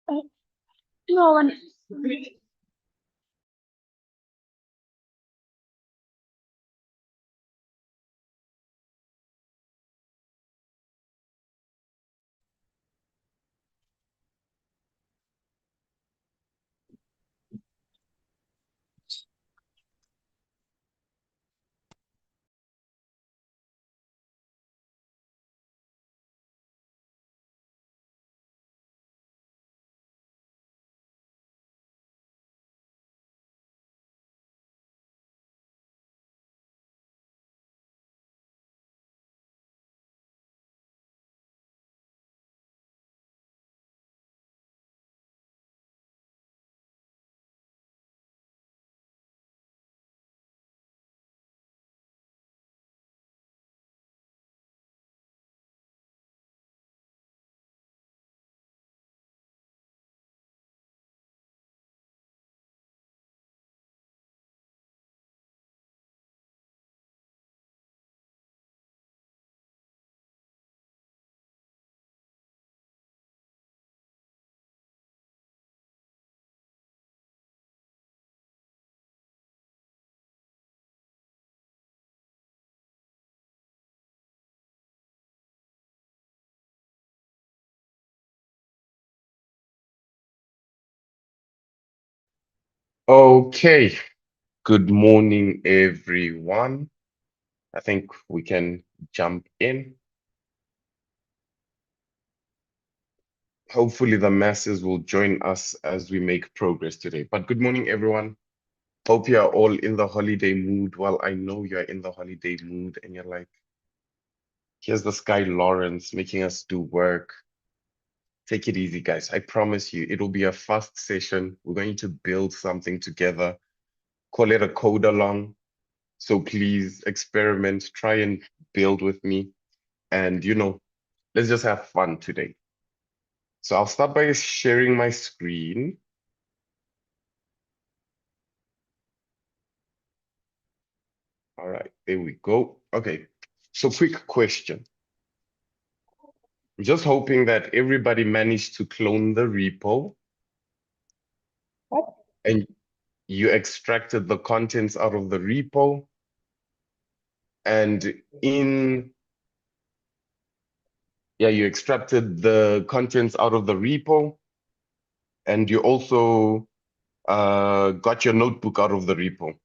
No one. Okay, good morning, everyone. I think we can jump in. Hopefully, the masses will join us as we make progress today. But good morning, everyone. Hope you are all in the holiday mood. Well, I know you're in the holiday mood and you're like, here's the Sky Lawrence making us do work. Take it easy, guys. I promise you, it'll be a fast session. We're going to build something together. Call it a code along. So please experiment, try and build with me. And, let's just have fun today. So I'll start by sharing my screen. All right, there we go. Okay, so quick question. I'm just hoping that everybody managed to clone the repo and you extracted the contents out of the repo. And you extracted the contents out of the repo. And you also got your notebook out of the repo.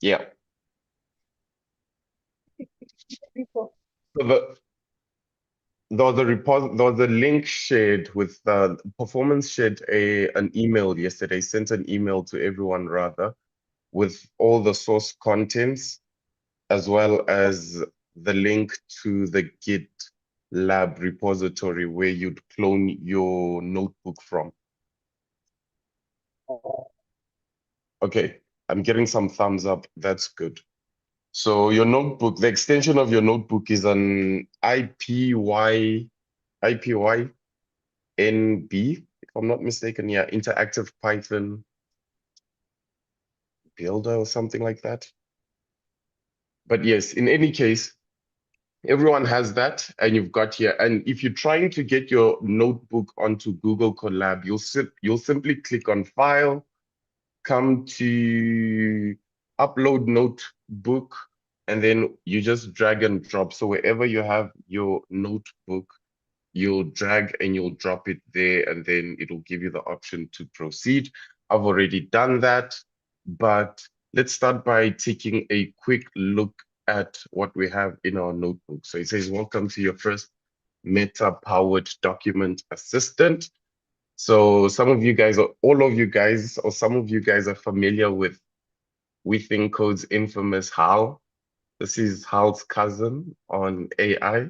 Yeah. So there was a link shared with Performance shared an email yesterday, sent an email to everyone rather, with all the source contents as well as the link to the GitLab repository where you'd clone your notebook from. Okay, I'm getting some thumbs up. That's good. So your notebook, the extension of your notebook is an IPYNB, if I'm not mistaken. Yeah, Interactive Python Builder or something like that. But yes, in any case, everyone has that and you've got here. And if you're trying to get your notebook onto Google Colab, you'll simply click on File, come to Upload Notebook, and then you just drag and drop. So wherever you have your notebook, you'll drag and you'll drop it there, and then it'll give you the option to proceed. I've already done that, but let's start by taking a quick look at what we have in our notebook. So it says, welcome to your first Meta-powered document assistant. So some of you guys, or all of you guys, or some of you guys are familiar with WeThinkCode's infamous HAL. This is HAL's cousin on AI.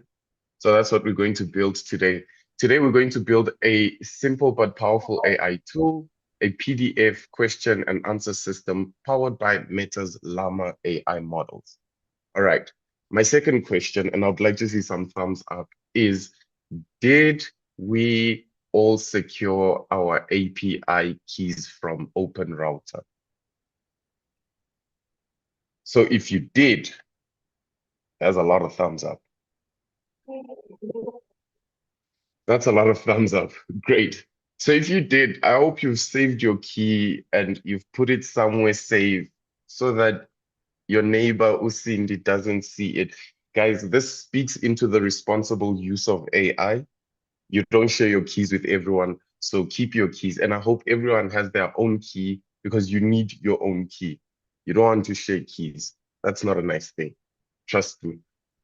So that's what we're going to build today. Today, we're going to build a simple but powerful AI tool, a PDF question and answer system powered by Meta's Llama AI models. All right. My second question, and I'd like to see some thumbs up, is did we all secure our API keys from OpenRouter? So if you did, there's a lot of thumbs up. That's a lot of thumbs up. Great. So if you did, I hope you've saved your key and you've put it somewhere safe so that your neighbor Usindi doesn't see it. Guys, this speaks into the responsible use of AI. You don't share your keys with everyone, so keep your keys. And I hope everyone has their own key because you need your own key. You don't want to share keys. That's not a nice thing. Trust me.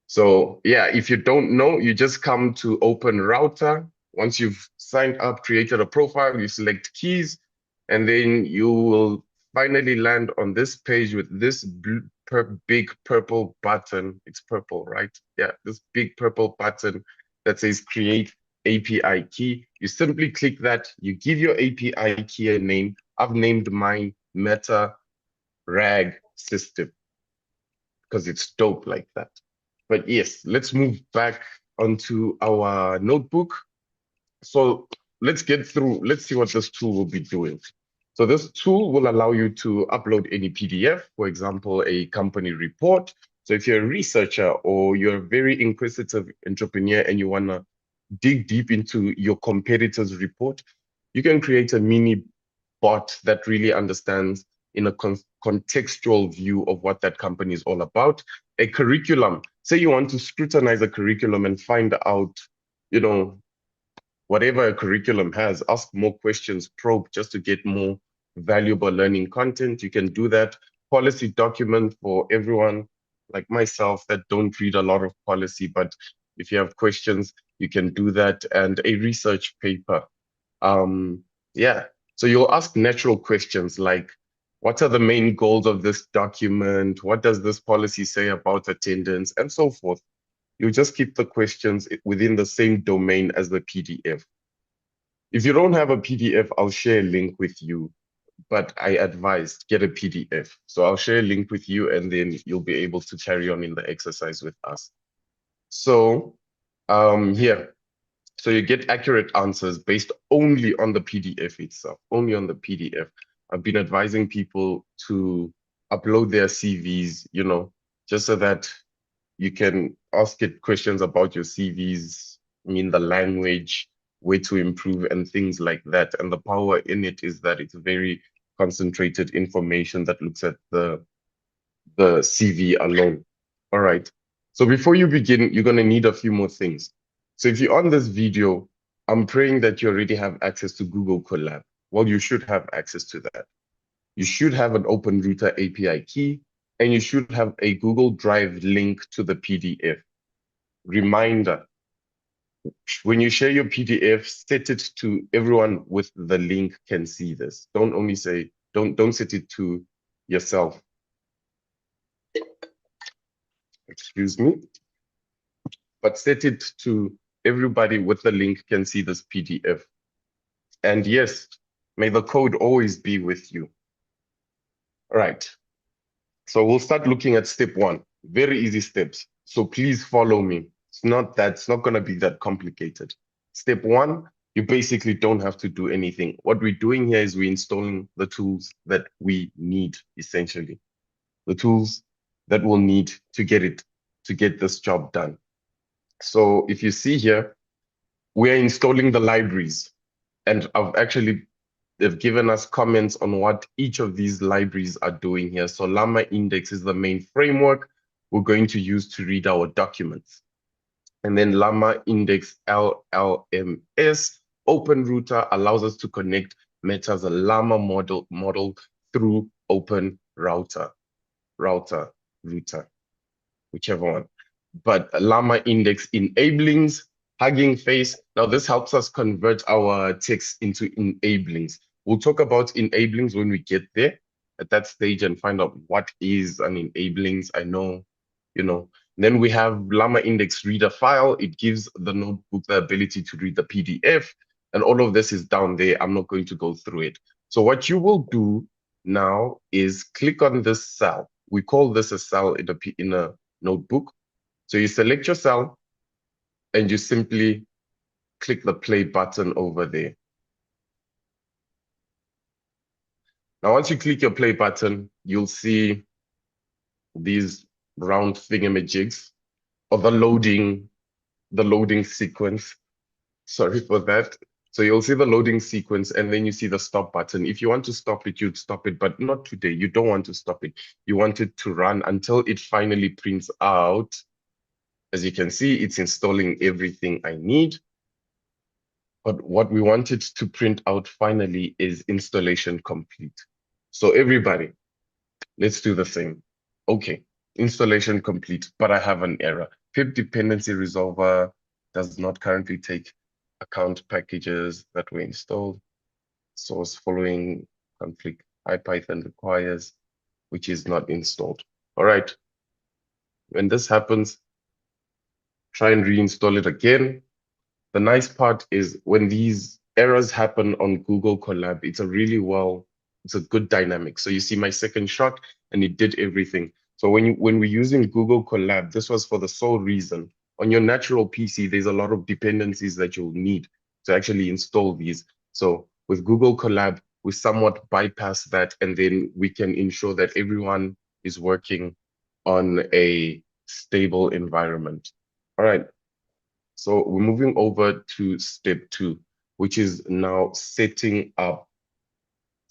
So yeah, if you don't know, you just come to Open Router. Once you've signed up, created a profile, you select keys, and then you will finally land on this page with this big purple button. It's purple, right? Yeah, this big purple button that says Create API Key. You simply click that. You give your API key a name. I've named mine Meta RAG System because it's dope like that. But yes, let's move back onto our notebook. So let's get through, let's see what this tool will be doing. So this tool will allow you to upload any PDF, for example, a company report. So if you're a researcher or you're a very inquisitive entrepreneur and you want to dig deep into your competitor's report, you can create a mini bot that really understands in a contextual view of what that company is all about. A curriculum, say you want to scrutinize a curriculum and find out, you know, whatever a curriculum has, ask more questions, probe just to get more valuable learning content. You can do that. Policy document for everyone like myself that don't read a lot of policy, but if you have questions, you can do that. And a research paper. Um, yeah. So you'll ask natural questions like, what are the main goals of this document? What does this policy say about attendance? And so forth. You just keep the questions within the same domain as the PDF. If you don't have a PDF, I'll share a link with you, but I advised get a PDF. So I'll share a link with you and then you'll be able to carry on in the exercise with us. So here, so you get accurate answers based only on the PDF itself, only on the PDF. I've been advising people to upload their CVs, just so that you can ask it questions about your CVs, I mean the language, where to improve and things like that. And the power in it is that it's very concentrated information that looks at the CV alone. All right. So before you begin, you're going to need a few more things. So if you're on this video, I'm praying that you already have access to Google Colab. Well, you should have access to that. You should have an Open Router API key, and you should have a Google Drive link to the PDF. Reminder, when you share your PDF, set it to everyone with the link can see this. Don't only say, don't set it to yourself. Excuse me. But set it to everybody with the link can see this PDF. And yes, may the code always be with you. All right. So we'll start looking at step one. Very easy steps. So please follow me. It's not going to be that complicated. Step one, you basically don't have to do anything. What we're doing here is we're installing the tools that we need, essentially. The tools that we'll need to get this job done. So if you see here, we're installing the libraries. And they've given us comments on what each of these libraries are doing here. So Llama Index is the main framework we're going to use to read our documents. And then Llama Index LLMS Open Router allows us to connect Meta's Llama model through Open Router, whichever one. But Llama Index enablings, Hugging Face. Now this helps us convert our text into enablings. We'll talk about enablings when we get there at that stage and find out what is an enablings. I know, Then we have Llama Index reader file. It gives the notebook the ability to read the PDF. And all of this is down there. I'm not going to go through it. So what you will do now is click on this cell. We call this a cell in a notebook. So you select your cell and you simply click the play button over there. Now, once you click your play button, you'll see these round thingamajigs or the loading sequence. Sorry for that. So you'll see the loading sequence and then you see the stop button. If you want to stop it, you'd stop it, but not today. You don't want to stop it. You want it to run until it finally prints out. As you can see, it's installing everything I need. But what we wanted to print out finally is installation complete. So everybody, let's do the same. Okay, installation complete, but I have an error. Pip dependency resolver does not currently take account packages that were installed. Source following conflict IPython requires, which is not installed. All right. When this happens, try and reinstall it again. The nice part is when these errors happen on Google Colab, it's a good dynamic. So you see my second shot and it did everything. So when we're using Google Colab, this was for the sole reason. On your natural PC, there's a lot of dependencies that you'll need to actually install these. So with Google Colab, we somewhat bypass that, and then we can ensure that everyone is working on a stable environment. All right. So we're moving over to step 2, which is now setting up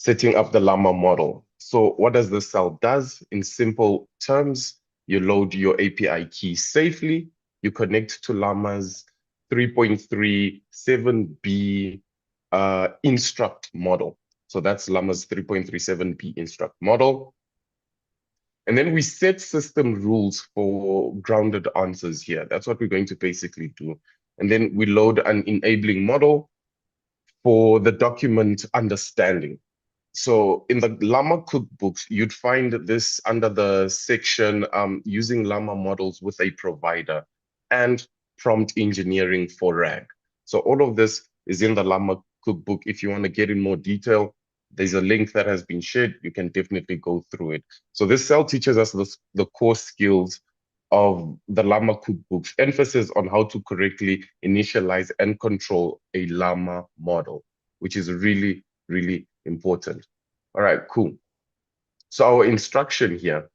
the Llama model. So what does this cell does? In simple terms, you load your API key safely, you connect to Llama's 3.37b instruct model. So that's Llama's 3.37b instruct model. And then we set system rules for grounded answers here. That's what we're going to basically do. And then we load an enabling model for the document understanding. So in the Llama cookbooks, you'd find this under the section using Llama models with a provider and prompt engineering for RAG. So all of this is in the Llama cookbook. If you want to get in more detail, there's a link that has been shared. You can definitely go through it. So this cell teaches us the core skills of the Llama cookbooks, emphasis on how to correctly initialize and control a Llama model, which is really, really important. All right, cool. So our instruction here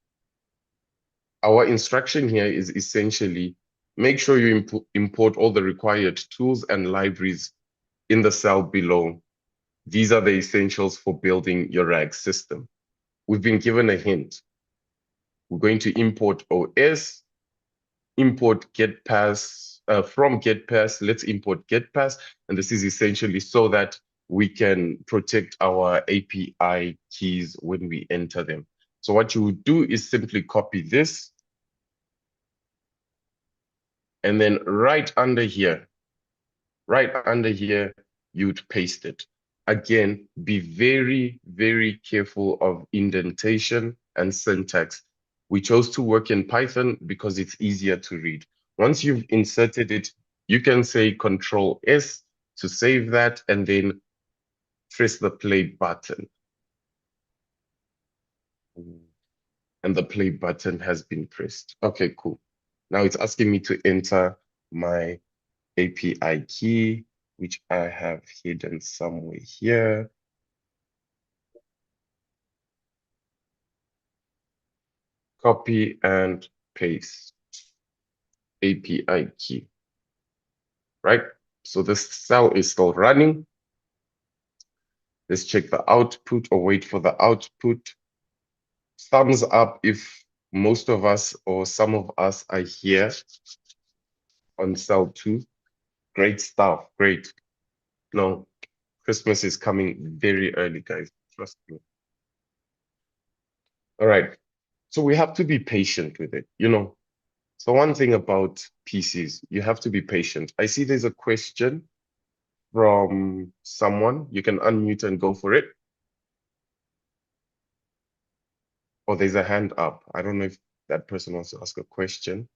is essentially make sure you import all the required tools and libraries in the cell below. These are the essentials for building your RAG system. We've been given a hint. We're going to import OS, import getPass, from getPass, let's import getPass. And this is essentially so that we can protect our API keys when we enter them. So what you would do is simply copy this. And then right under here, you'd paste it. Again, be very, very careful of indentation and syntax. We chose to work in Python because it's easier to read. Once you've inserted it, you can say Control S to save that and then press the play button. And the play button has been pressed. Okay, cool. Now it's asking me to enter my API key, which I have hidden somewhere here. Copy and paste API key, right? So this cell is still running. Let's check the output or wait for the output. Thumbs up if most of us or some of us are here on cell 2. Great stuff, great. No, Christmas is coming very early, guys, trust me. All right, so we have to be patient with it, you know. So one thing about PCs, you have to be patient. I see there's a question from someone. You can unmute and go for it. Or there's a hand up. I don't know if that person wants to ask a question.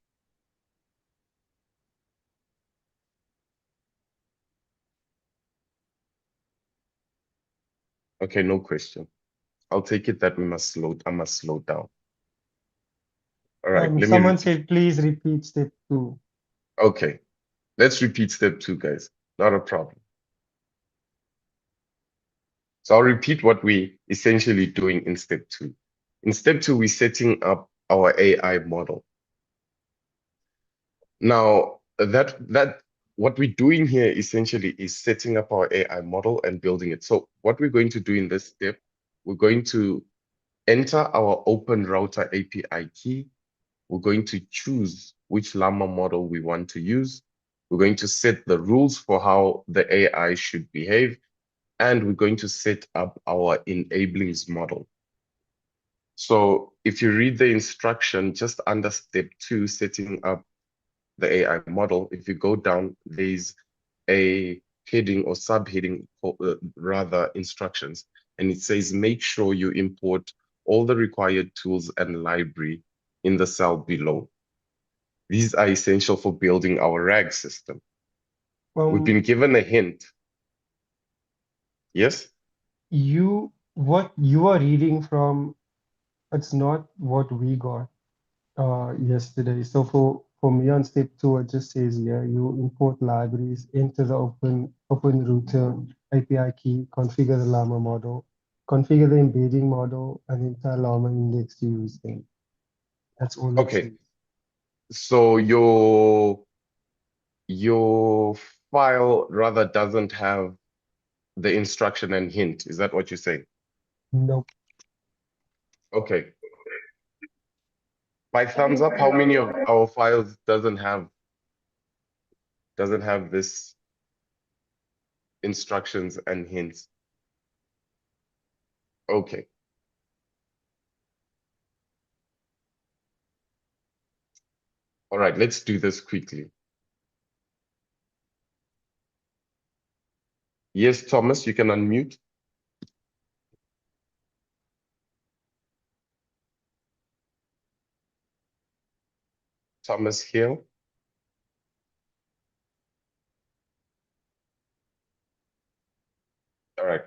Okay, no question. I'll take it that I must slow down. All right, let Someone me said, please repeat step 2. Okay, let's repeat step 2, guys. Not a problem. So I'll repeat what we essentially doing in step 2. In step 2, we're setting up our AI model. Now, what we're doing here essentially is setting up our AI model and building it. So what we're going to do in this step, we're going to enter our Open Router API key. We're going to choose which Llama model we want to use. We're going to set the rules for how the AI should behave, and we're going to set up our enablings model. So if you read the instruction just under step 2, setting up the AI model, if you go down, there's a heading or subheading, rather instructions, and it says make sure you import all the required tools and library in the cell below. These are essential for building our RAG system. We've been given a hint. Yes? What you are reading from, it's not what we got yesterday. So for me on step 2, it just says here you import libraries into the open router API key, configure the Llama model, configure the embedding model, and enter Llama index to use them. That's all it Okay. says. So your file rather doesn't have the instruction and hint. Is that what you're saying? Nope. Okay. By thumbs up, how many of our files doesn't have this instructions and hints? Okay. All right, let's do this quickly. Yes, Thomas, you can unmute. Thomas Hill. All right.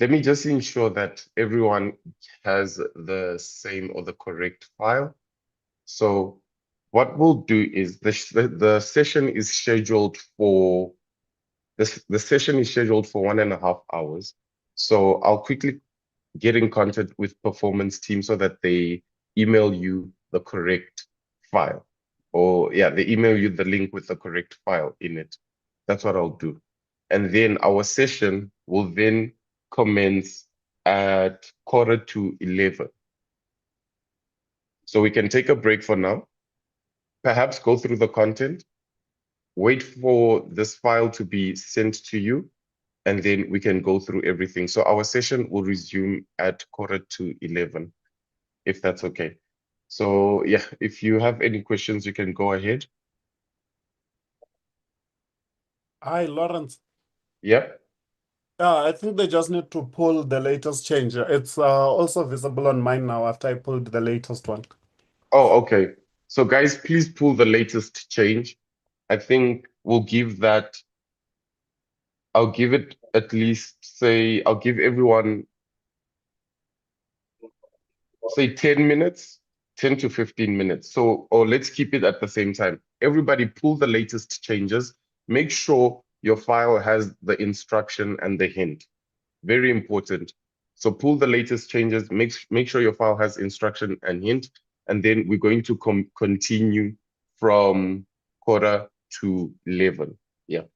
Let me just ensure that everyone has the same or the correct file. So what we'll do is the session is scheduled for the session is scheduled for 1.5 hours. So I'll quickly get in contact with performance team so that they email you the correct file. Or yeah, they email you the link with the correct file in it. That's what I'll do. And then our session will then commence at 11:15. So we can take a break for now, perhaps go through the content, wait for this file to be sent to you, and then we can go through everything. So our session will resume at 11:15, if that's okay. So yeah, if you have any questions, you can go ahead. Hi, Lawrence. Yeah. I think they just need to pull the latest change. It's also visible on mine now after I pulled the latest one. Oh, okay. So guys, please pull the latest change. I think we'll give that, I'll give it at least, say, I'll give everyone, say 10 minutes, 10 to 15 minutes. So, or let's keep it at the same time. Everybody pull the latest changes. Make sure your file has the instruction and the hint. Very important. So pull the latest changes, make sure your file has instruction and hint, and then we're going to continue from 11:15. Yeah.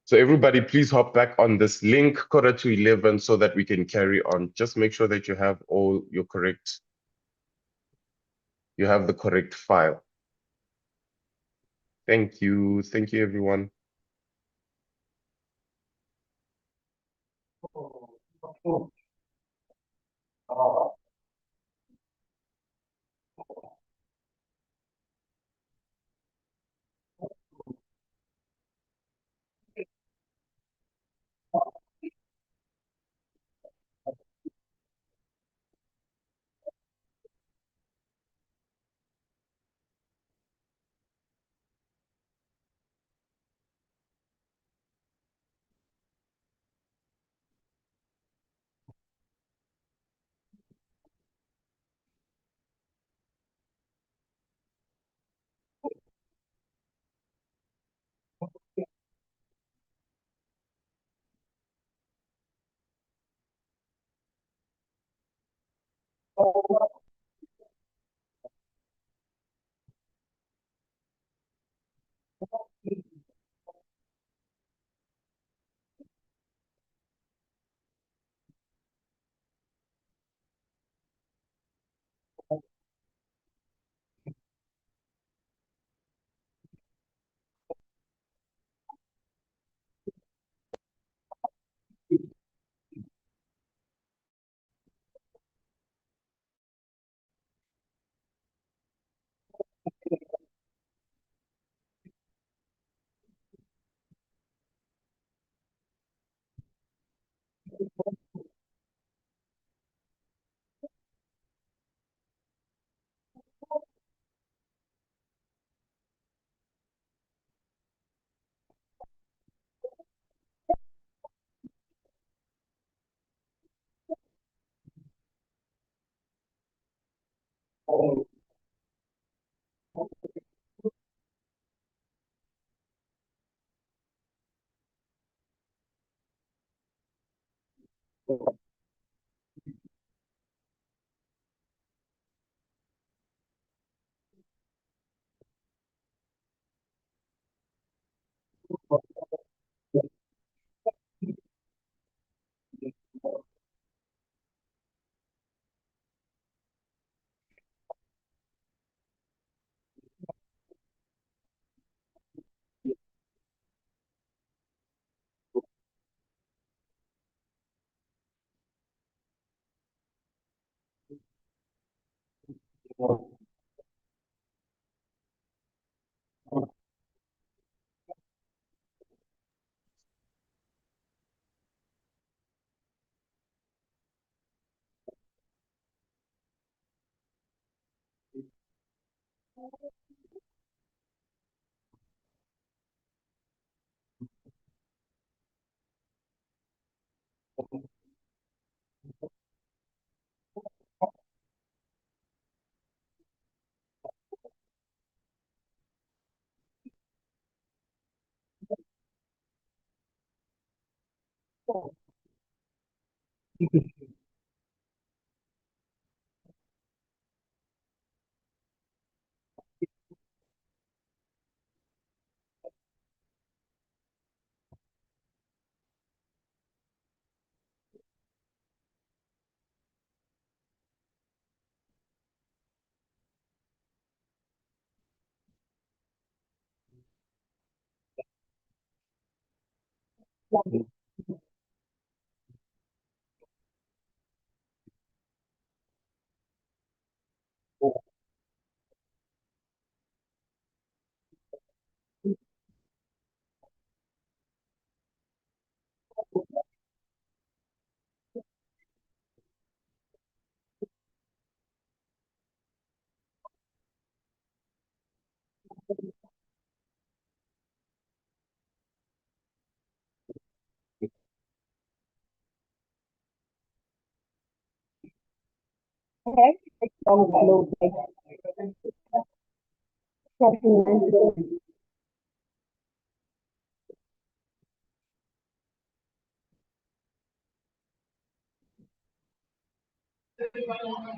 So everybody, please hop back on this link, 11:15, so that we can carry on. Just make sure that you have all your correct, you have the correct file. Thank you. Thank you, everyone.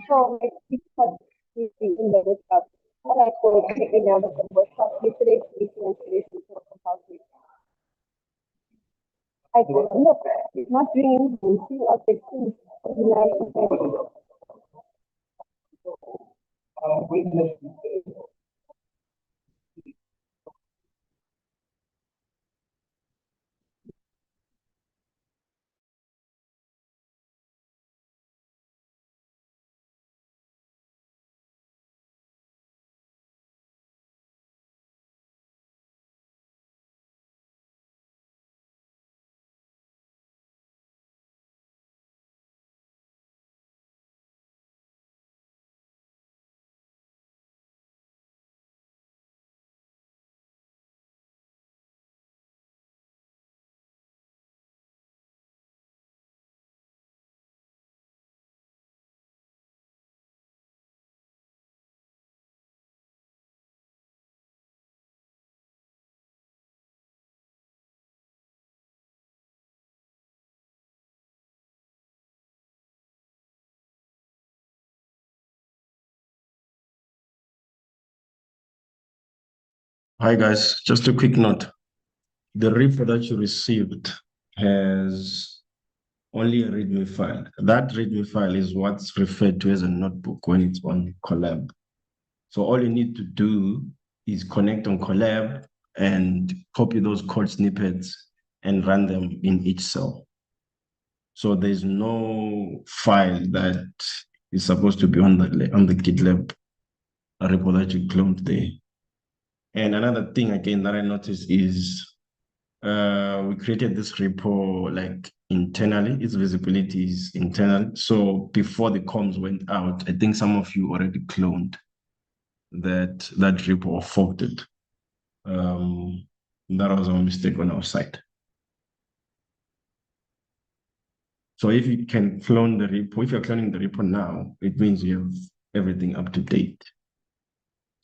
So, like, it's such easy in the stuff. What I call it in the workshop, literally, inspiration for compulsory. I said, look, it's not doing anything. See what they do. Hi guys, just a quick note. The repo that you received has only a README file. That README file is what's referred to as a notebook when it's on Colab. So all you need to do is connect on Colab and copy those code snippets and run them in each cell. So there's no file that is supposed to be on the GitLab repo that you cloned there. And another thing again that I noticed is we created this repo like internally. Its visibility is internal. So before the comms went out, I think some of you already cloned that repo or forked it. That was a mistake on our side. So if you can clone the repo, if you're cloning the repo now, it means you have everything up to date,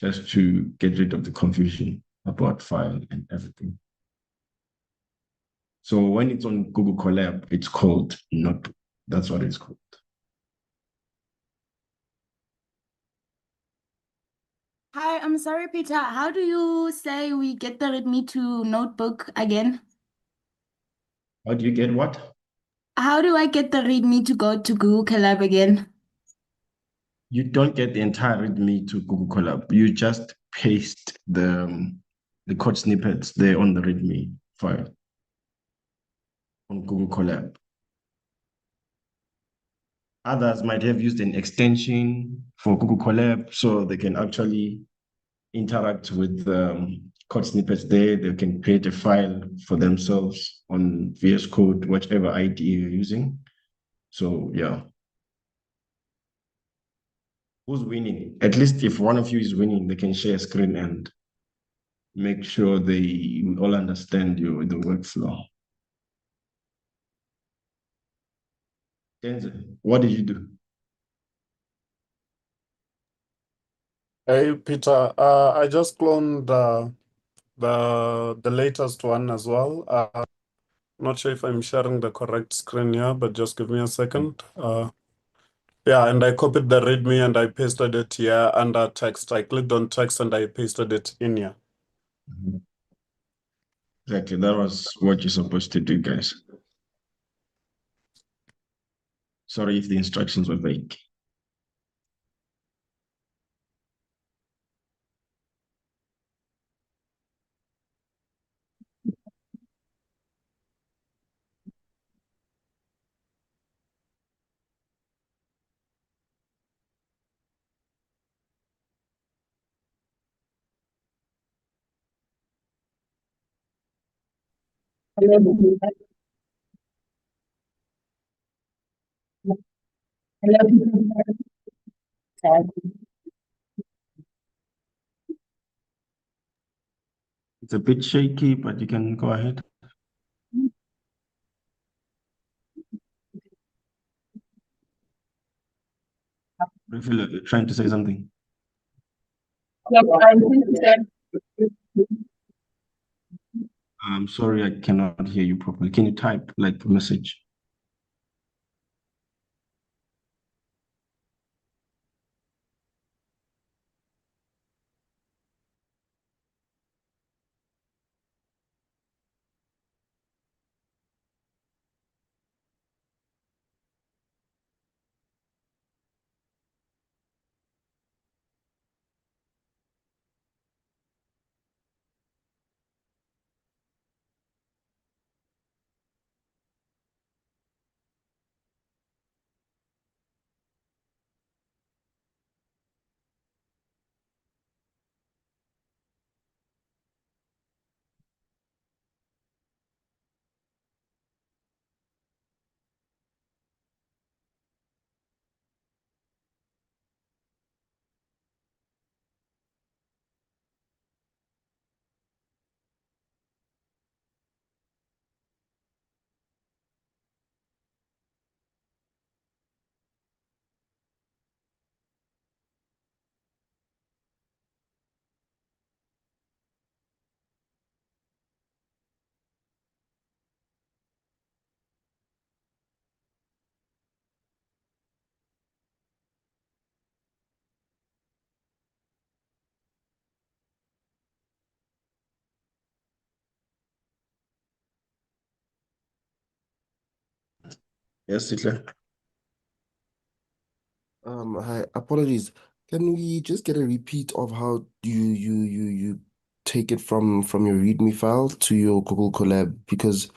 just to get rid of the confusion about file and everything. So when it's on Google Colab, it's called Notebook. That's what it's called. Hi, I'm sorry, Peter. How do you say we get the README to notebook again? How do you get what? How do I get the README to go to Google Colab again? You don't get the entire README to Google Colab. You just paste the code snippets there on the README file on Google Colab. Others might have used an extension for Google Colab so they can actually interact with code snippets there. They can create a file for themselves on VS Code, whichever IDE you're using. So yeah. Who's winning? At least if one of you is winning, they can share a screen and make sure they all understand the workflow. Denzel, what did you do? Hey, Peter, I just cloned the latest one as well. Not sure if I'm sharing the correct screen here, but just give me a second. Yeah, and I copied the README and I pasted it here under text. I clicked on text and I pasted it in here. Exactly, that was what you're supposed to do, guys. Sorry if the instructions were vague. It's a bit shaky, but you can go ahead. I feel like you're trying to say something. I'm sorry, I cannot hear you properly. Can you type like a message? Yes, Hitler. Hi, apologies. Can we just get a repeat of how you take it from your README file to your Google Colab? Because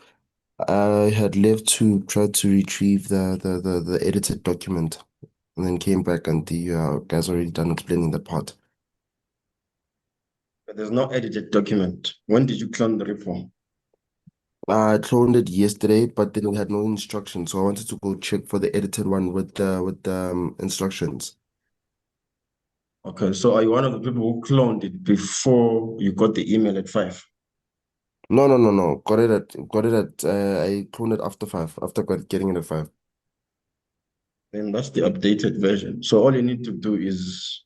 I had left to try to retrieve the edited document and then came back and the guys already done explaining that part. But there's no edited document. When did you clone the repo? I cloned it yesterday, but then we had no instructions, so I wanted to go check for the edited one with the instructions. Okay, so are you one of the people who cloned it before you got the email at 5? No. Got it at I cloned it after 5, after getting it at 5. then that's the updated version. So all you need to do is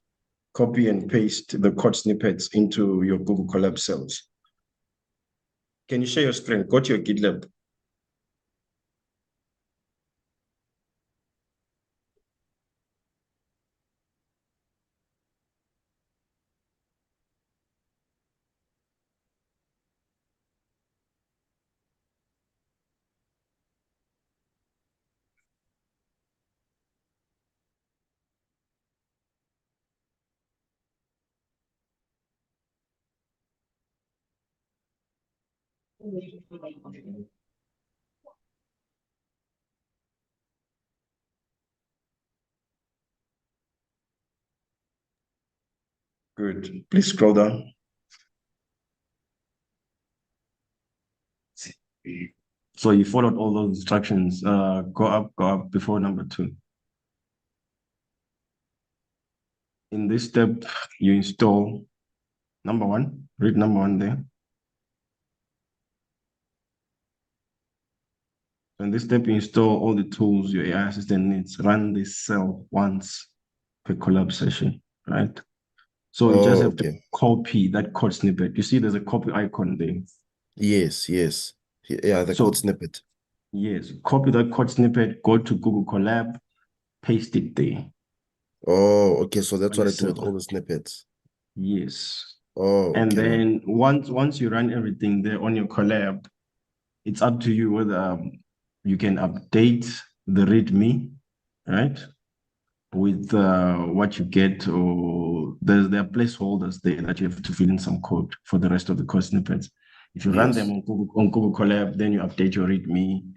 copy and paste the code snippets into your Google Colab cells. Can you share your screen? Go to your GitLab. Good. Please scroll down. So you followed all those instructions. Go up before number 2. In this step, you install number 1. Read number 1 there. In this step, you install all the tools your AI assistant needs. Run this cell once per Colab session, right? So you just Oh, have to okay. copy that code snippet. You see there's a copy icon there. Yes, yes. Yeah, the So code snippet. yes, copy that code snippet, go to Google Colab, paste it there Oh, okay. So that's on what the I do with all cell. the snippets. Yes. Oh, And okay. Now. then once you run everything there on your Colab, it's up to you whether you can update the README, right? With what you get, or there are placeholders there that you have to fill in some code for the rest of the code snippets. If you run them Yes. on Google Colab, then you update your README,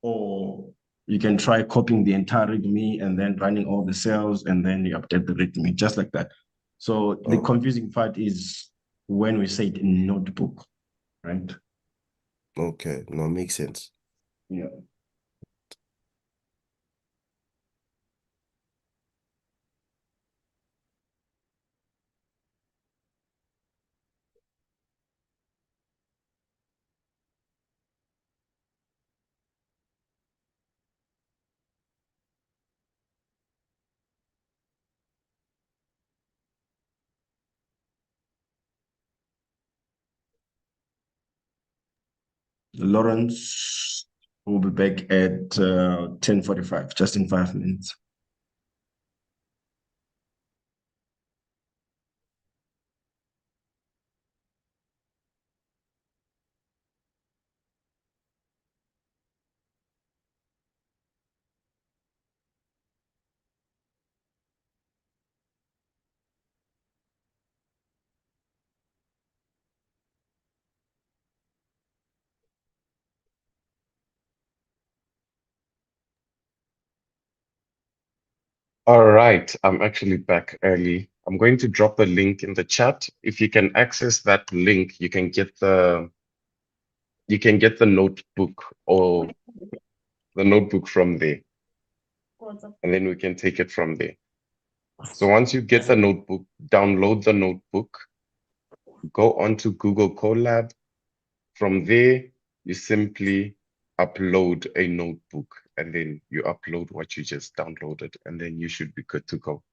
or you can try copying the entire README and then running all the cells, and then you update the README just like that. So the Oh, confusing part is when we say notebook, right? okay. No, makes sense. Yeah. Lawrence will be back at 10:45, just in 5 minutes. All right, I'm actually back early. I'm going to drop the link in the chat. If you can access that link, you can get the notebook or the notebook from there, and then we can take it from there. So once you get the notebook, download the notebook, go onto Google Colab. From there, you simply upload a notebook, and then you upload what you just downloaded, and then you should be good to go.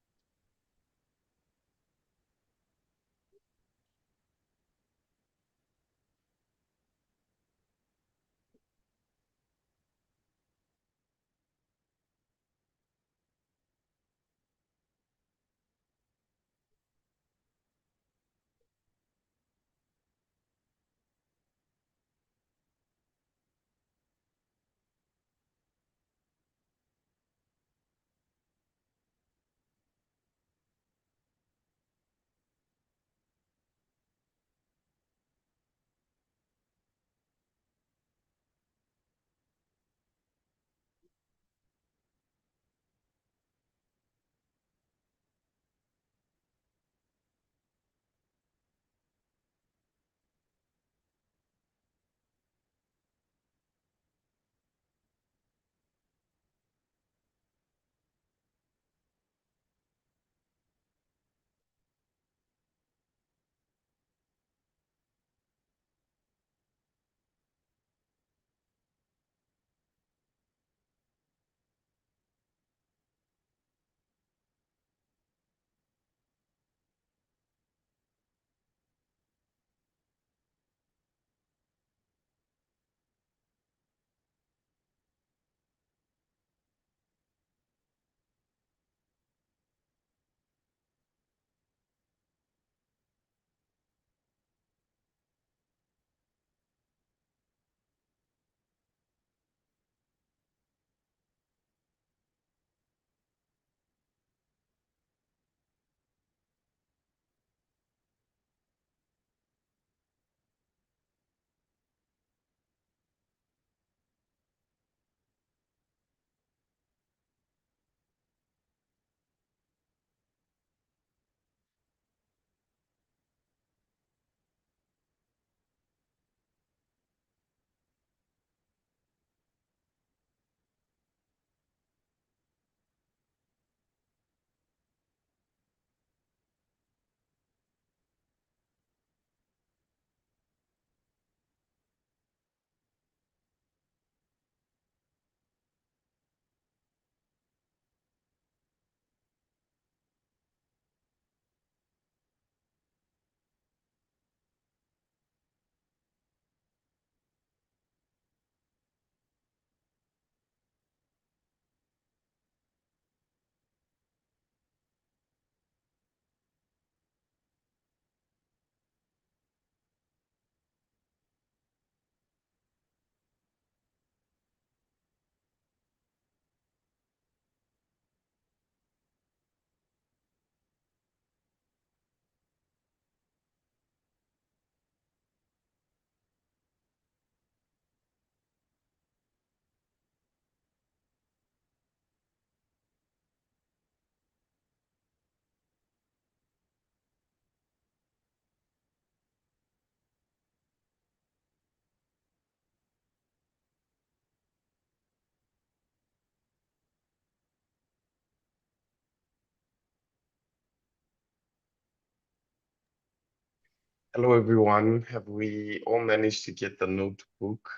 Hello, everyone. Have we all managed to get the notebook?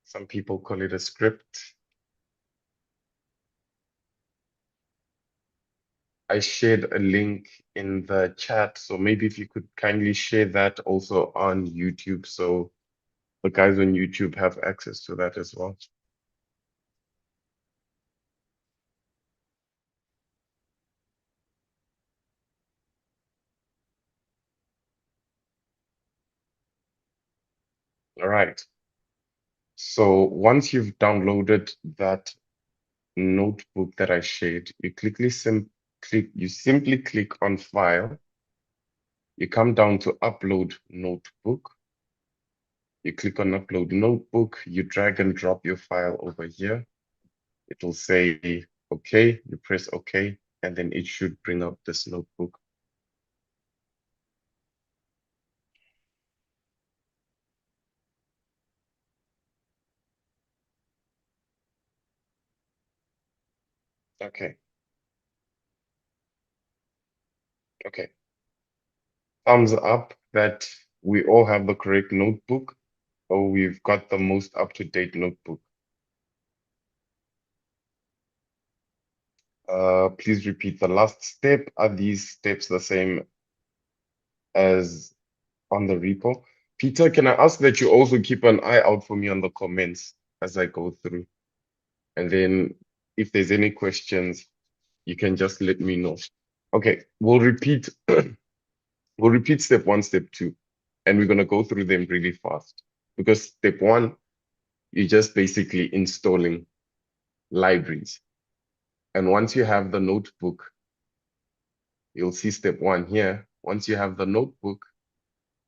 Some people call it a script. I shared a link in the chat, so maybe if you could kindly share that also on YouTube, so the guys on YouTube have access to that as well. All right. So once you've downloaded that notebook that I shared, you simply click on File. You come down to Upload Notebook. You click on Upload Notebook. You drag and drop your file over here. It will say OK. You press OK, and then it should bring up this notebook. Okay. Okay. Thumbs up that we all have the correct notebook, or we've got the most up-to-date notebook. Please repeat the last step. Are these steps the same as on the repo? Peter, can I ask that you also keep an eye out for me on the comments as I go through? And then if there's any questions, you can just let me know. Okay, we'll repeat step 1, step 2, and we're going to go through them really fast. Because step 1, you're just basically installing libraries. And once you have the notebook, you'll see step 1 here. Once you have the notebook,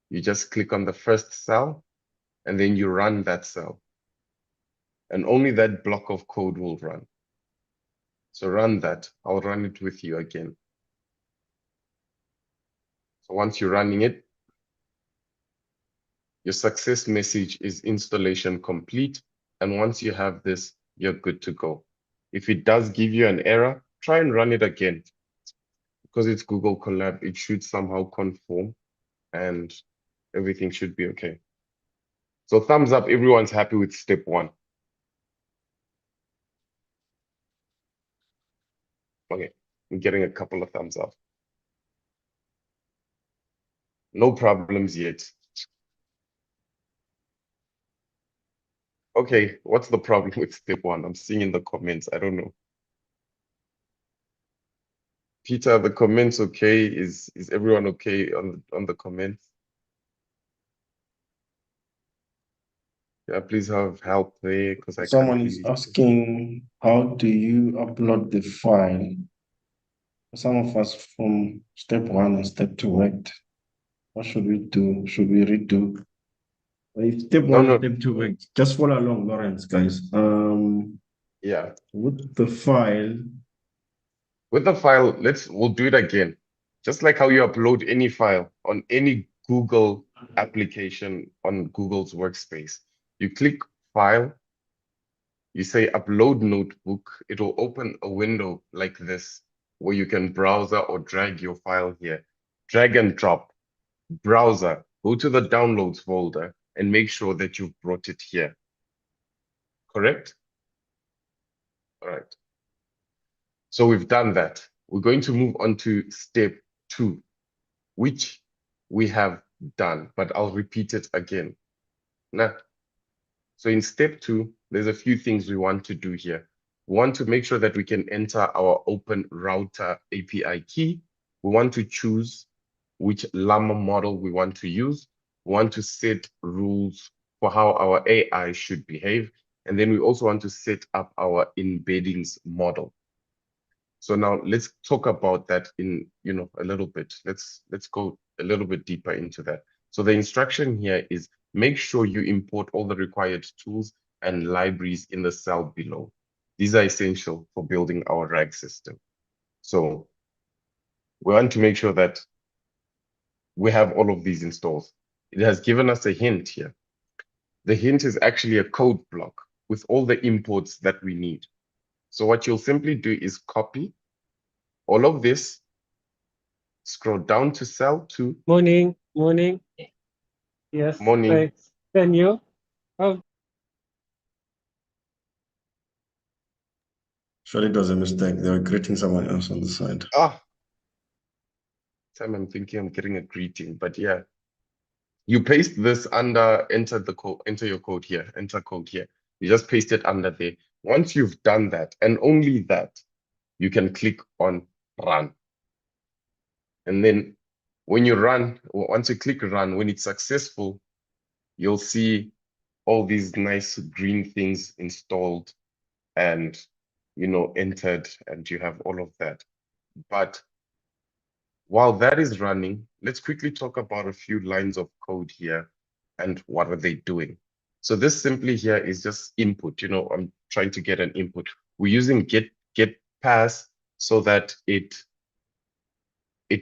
you just click on the first cell, and then you run that cell. And only that block of code will run. So run that. I'll run it with you again. So once you're running it, your success message is installation complete. And once you have this, you're good to go. If it does give you an error, try and run it again. Because it's Google Colab, it should somehow conform and everything should be okay. So thumbs up, everyone's happy with step 1. Okay, I'm getting a couple of thumbs up. No problems yet. Okay, what's the problem with step 1? I'm seeing in the comments, I don't know. Peter, the comments okay? Is everyone okay on the comments? Yeah, please have help there because I Someone can't is really. asking, how do you upload the file? Some of us from step 1 and step 2 worked. What should we do? Should we redo? If step 1 and No. step 2 worked, just follow along, Lawrence, guys. Yeah. With the file, With the file, we'll do it again. Just like how you upload any file on any Google application on Google's workspace. You click File, you say Upload Notebook. It will open a window like this where you can browser or drag your file here. Drag and drop. Browser. Go to the Downloads folder and make sure that you've brought it here. Correct? All right. So we've done that. We're going to move on to step 2, which we have done, but I'll repeat it again. Now, so in step 2, there's a few things we want to do here. We want to make sure that we can enter our Open Router API key. We want to choose which Llama model we want to use. We want to set rules for how our AI should behave. And then we also want to set up our embeddings model. So now let's talk about that in, a little bit. Let's go a little bit deeper into that. So the instruction here is make sure you import all the required tools and libraries in the cell below. These are essential for building our RAG system. So we want to make sure that we have all of these installed. It has given us a hint here. The hint is actually a code block with all the imports that we need. So what you'll simply do is copy all of this scroll down to cell 2. Morning. Yes, Morning. thanks. Can you? Oh, Surely it was a mistake. They were greeting someone else on the side. Time I'm thinking I'm getting a greeting, but yeah. You paste this under, enter the code, enter your code here, enter code here. You just paste it under there. Once you've done that, and only that, you can click on run. And then when you run, or once you click run, when it's successful, you'll see all these nice green things installed and, you know, entered, and you have all of that. But while that is running, let's quickly talk about a few lines of code here and what are they doing. So this simply here is just input. You know, I'm trying to get an input. We're using get pass so that it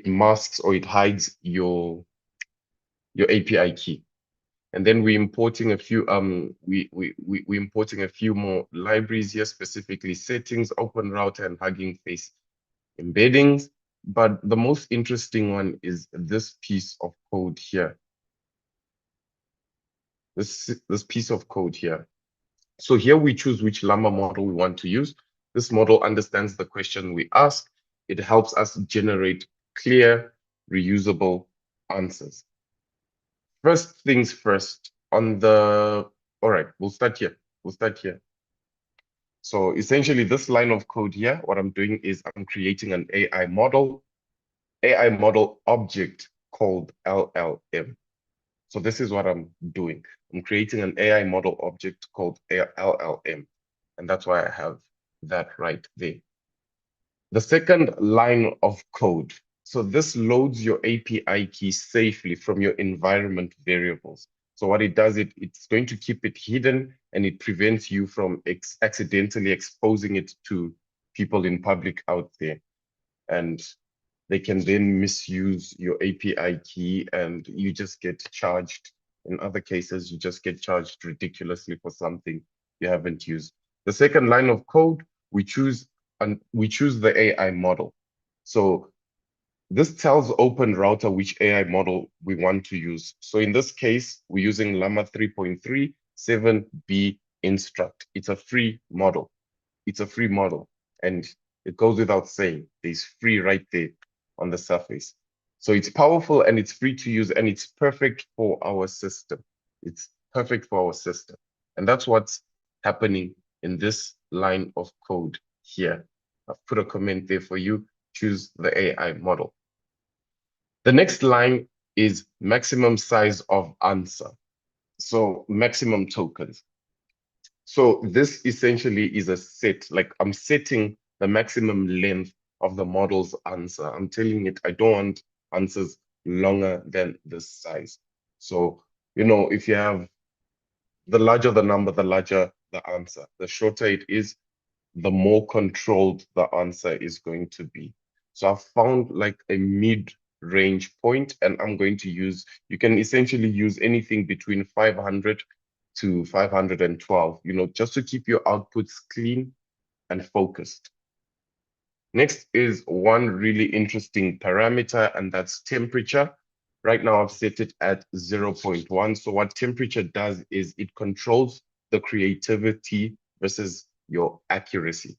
masks or it hides your API key. And then we're importing a few we're importing a few more libraries here, specifically settings, open router, and Hugging Face embeddings. But the most interesting one is this piece of code here. This piece of code here. So here we choose which Llama model we want to use. This model understands the question we ask. It helps us generate clear, reusable answers. First things first, all right, we'll start here. So essentially this line of code here, what I'm doing is I'm creating an AI model object called LLM. So this is what I'm doing. I'm creating an AI model object called LLM. And that's why I have that right there. The second line of code. So this loads your API key safely from your environment variables. So what it does, it's going to keep it hidden, and it prevents you from accidentally exposing it to people in public out there. And they can then misuse your API key and you just get charged. In other cases, you just get charged ridiculously for something you haven't used. The second line of code, we choose the AI model. So this tells Open Router which AI model we want to use. So in this case, we're using Llama 3.3 7B Instruct. It's a free model. And it goes without saying, there's free right there on the surface. So it's powerful and it's free to use and it's perfect for our system. And that's what's happening in this line of code here. I've put a comment there for you. Choose the AI model. The next line is maximum size of answer. So maximum tokens. So this essentially is a set, like I'm setting the maximum length of the model's answer. I'm telling it I don't want answers longer than this size. So, you know, if you have the larger the number, the larger the answer. The shorter it is, the more controlled the answer is going to be. So I've found like a mid-range point, and I'm going to use, you can essentially use anything between 500 to 512, you know, just to keep your outputs clean and focused. Next is one really interesting parameter, and that's temperature. Right now I've set it at 0.1. So what temperature does is it controls the creativity versus your accuracy.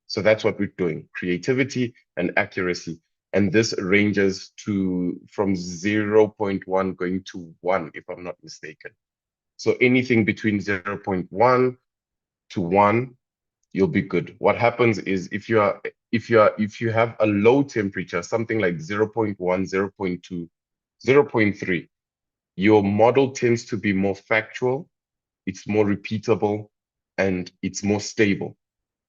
So that's what we're doing, creativity and accuracy. And this ranges from 0.1 going to 1, if I'm not mistaken. So anything between 0.1 to 1, you'll be good. What happens is if you have a low temperature, something like 0.1, 0.2, 0.3, your model tends to be more factual, it's more repeatable, and it's more stable.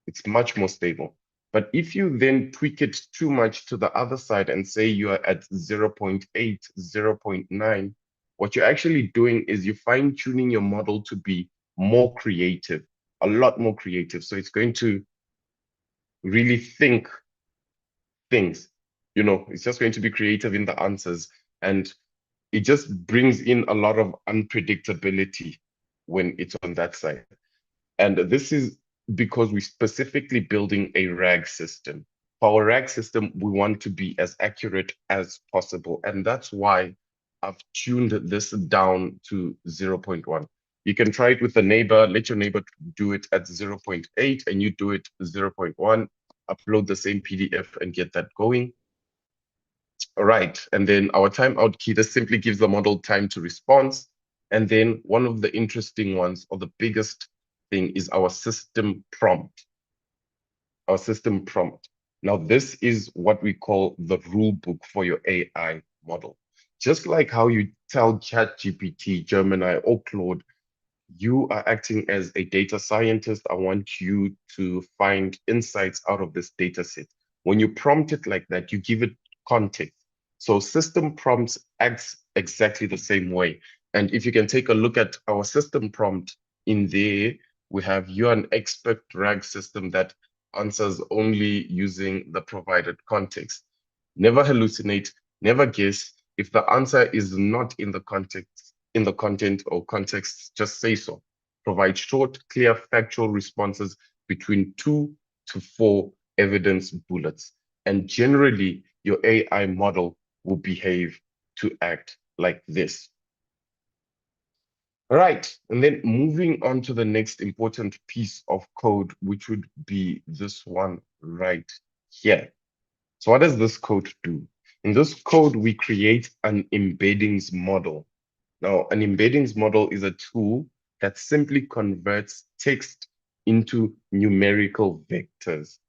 It's much more stable. But if you then tweak it too much to the other side and say you are at 0.8, 0.9, what you're actually doing is you're fine-tuning your model to be more creative, a lot more creative. So it's going to really think things, you know, it's just going to be creative in the answers. And it just brings in a lot of unpredictability when it's on that side. And this is because we're specifically building a RAG system. For our RAG system, we want to be as accurate as possible. And that's why I've tuned this down to 0.1. You can try it with a neighbor, let your neighbor do it at 0.8 and you do it 0.1, upload the same PDF and get that going. All right, and then our timeout key, this simply gives the model time to respond. And then one of the interesting ones, or the biggest thing, is our system prompt. Our system prompt. Now, this is what we call the rule book for your AI model. Just like how you tell ChatGPT, Gemini, or Claude, you are acting as a data scientist. I want you to find insights out of this data set. When you prompt it like that, you give it context. So system prompts acts exactly the same way. And if you can take a look at our system prompt in there, we have you're an expert RAG system that answers only using the provided context. Never hallucinate, never guess. If the answer is not in the context, in the content or context, just say so. Provide short, clear, factual responses between 2 to 4 evidence bullets. And generally, your AI model will behave to act like this. All right, and then moving on to the next important piece of code, which would be this one right here. So what does this code do? In this code, we create an embeddings model. Now, an embeddings model is a tool that simply converts text into numerical vectors.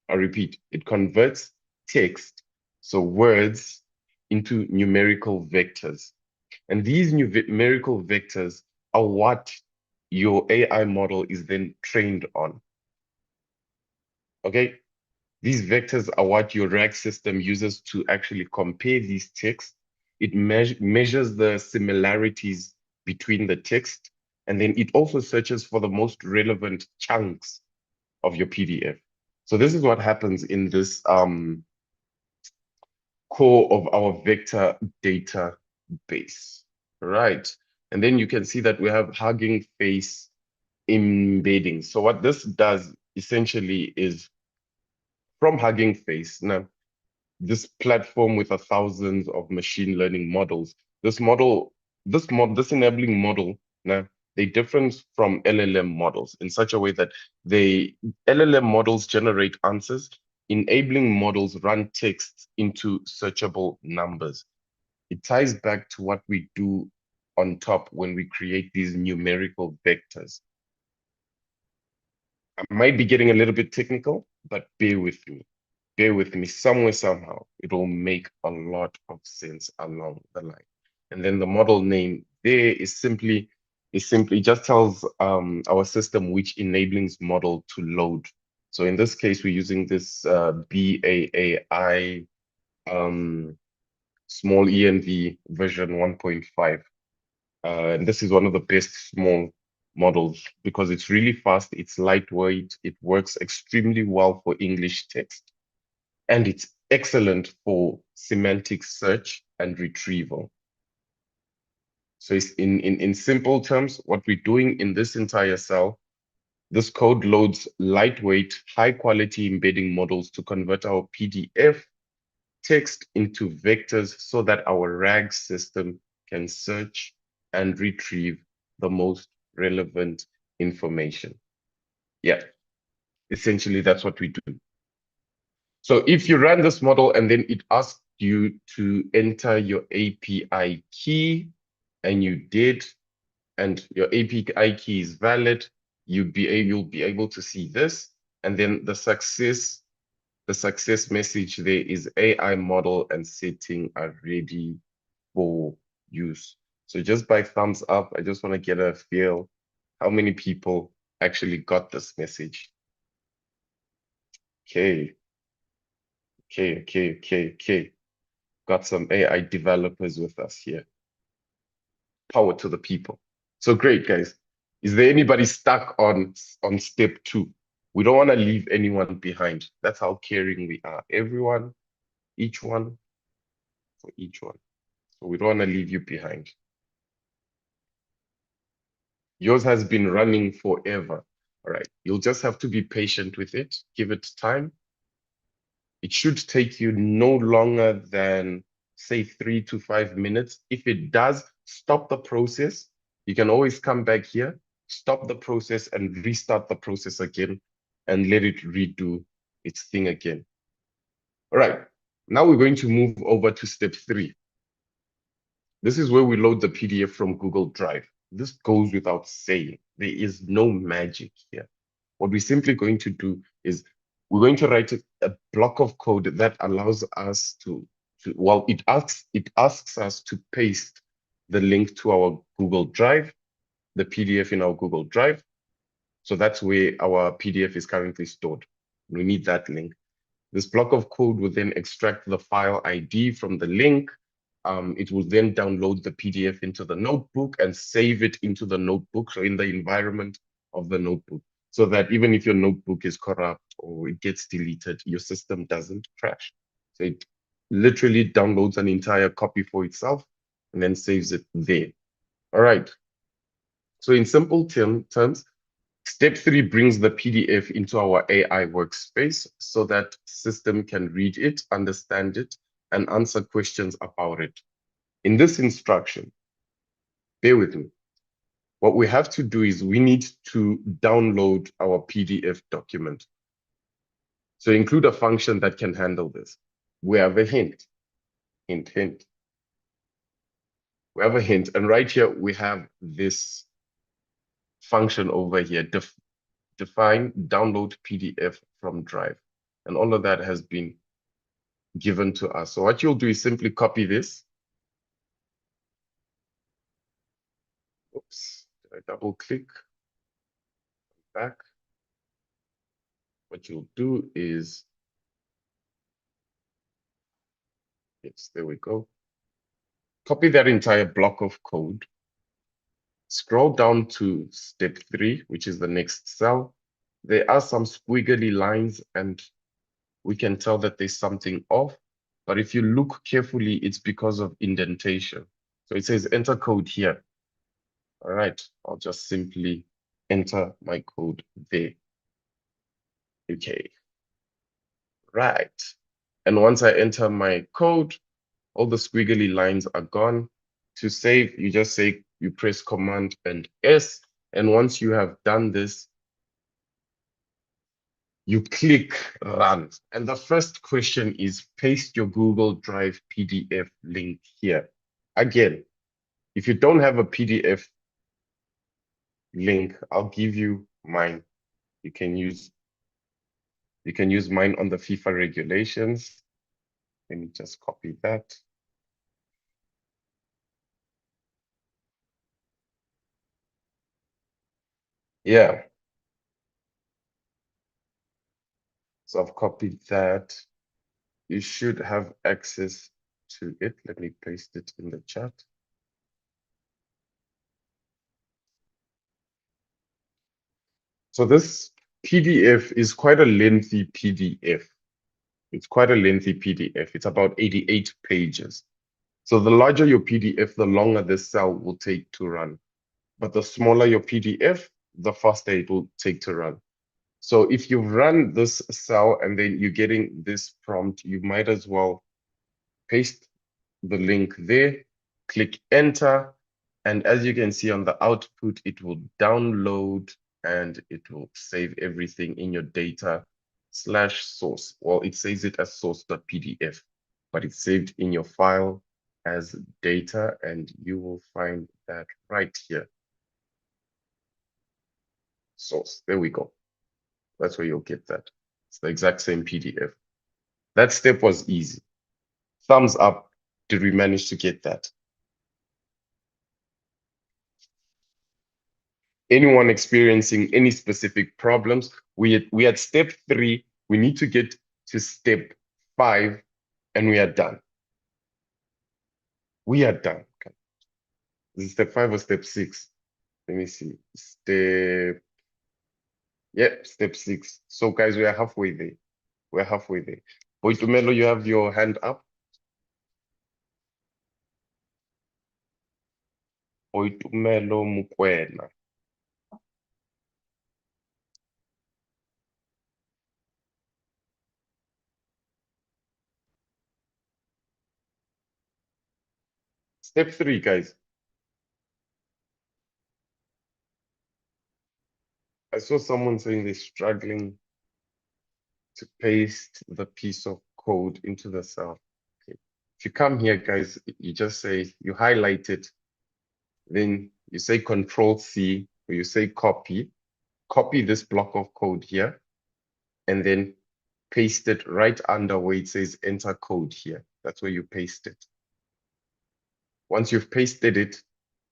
I repeat, it converts text, so words, into numerical vectors. And these numerical vectors are what your AI model is then trained on. Okay? These vectors are what your RAG system uses to actually compare these texts. It measures the similarities between the text, and then it also searches for the most relevant chunks of your PDF. So this is what happens in this core of our vector database, right? And then you can see that we have Hugging Face embedding. So what this does essentially is from Hugging Face, now this platform with thousands of machine learning models, this enabling model, now they different from LLM models in such a way that LLM models generate answers, enabling models run text into searchable numbers. It ties back to what we do on top when we create these numerical vectors. I might be getting a little bit technical, but bear with me. Bear with me, somewhere, somehow, it will make a lot of sense along the line. And then the model name there is simply just tells our system which enablings model to load. So in this case, we're using this BAAI small ENV version 1.5. And this is one of the best small models because it's really fast, it's lightweight, it works extremely well for English text, and it's excellent for semantic search and retrieval. So it's in simple terms, what we're doing in this entire cell, this code loads lightweight, high quality embedding models to convert our PDF text into vectors so that our RAG system can search and retrieve the most relevant information. Yeah, essentially that's what we do. So if you run this model and then it asks you to enter your API key and you did, and your API key is valid, you'll be able to see this. And then the success message there is AI model and setting are ready for use. So just by thumbs up, I just want to get a feel how many people actually got this message. Okay. Okay. Got some AI developers with us here. Power to the people. So great, guys. Is there anybody stuck on step 2? We don't want to leave anyone behind. That's how caring we are. Everyone, each one, for each one. So we don't want to leave you behind. Yours has been running forever. All right. You'll just have to be patient with it. Give it time. It should take you no longer than, say, 3 to 5 minutes. If it does, stop the process. You can always come back here, stop the process and restart the process again and let it redo its thing again. All right, now we're going to move over to step 3. This is where we load the PDF from Google Drive. This goes without saying. There is no magic here. What we're simply going to do is we're going to write a block of code that allows us well, it asks us to paste the link to our Google Drive, the PDF in our Google Drive. So that's where our PDF is currently stored. We need that link. This block of code will then extract the file ID from the link. It will then download the PDF into the notebook and save it into the notebook, so in the environment of the notebook, so that even if your notebook is corrupt or it gets deleted, your system doesn't crash. So it literally downloads an entire copy for itself and then saves it there. All right. So in simple terms, step 3 brings the PDF into our AI workspace so that system can read it, understand it, and answer questions about it. In this instruction, bear with me. What we have to do is we need to download our PDF document. So include a function that can handle this. We have a hint. We have a hint, and right here we have this function over here, define download PDF from Drive. And all of that has been given to us. So what you'll do is simply copy this. Oops, did I double click? Back. What you'll do is, yes, there we go. Copy that entire block of code. Scroll down to step 3, which is the next cell. There are some squiggly lines and we can tell that there's something off. But if you look carefully, it's because of indentation. So it says enter code here. All right, I'll just simply enter my code there. Okay, right. And once I enter my code, all the squiggly lines are gone. To save, you just say, you press Command and S. And once you have done this, you click run. And the first question is paste your Google Drive PDF link here. Again, if you don't have a PDF link, I'll give you mine. You can use mine on the FIFA regulations. Let me just copy that. Yeah. So I've copied that. You should have access to it. Let me paste it in the chat. So this PDF is quite a lengthy PDF. It's quite a lengthy PDF. It's about 88 pages. So the larger your PDF, the longer this cell will take to run. But the smaller your PDF, the faster it will take to run. So if you run this cell and then you're getting this prompt, you might as well paste the link there, click enter, and as you can see on the output, it will download and it will save everything in your data/source. Well, it says it as source.pdf, but it's saved in your file as data, and you will find that right here. Source, there we go. That's where you'll get that. It's the exact same PDF. That step was easy. Thumbs up. Did we manage to get that? Anyone experiencing any specific problems? We had step 3. We need to get to step 5 and we are done. We are done. Okay. This is step 5 or step 6? Let me see. Step 6. So guys, we are halfway there. We're halfway there. Boitumelo, you have your hand up. Boitumelo Mukwena. Step 3, guys. I saw someone saying they're struggling to paste the piece of code into the cell. Okay. If you come here, guys, you just say, you highlight it, then you say Control C, or you say copy this block of code here, and then paste it right under where it says enter code here. That's where you paste it. Once you've pasted it,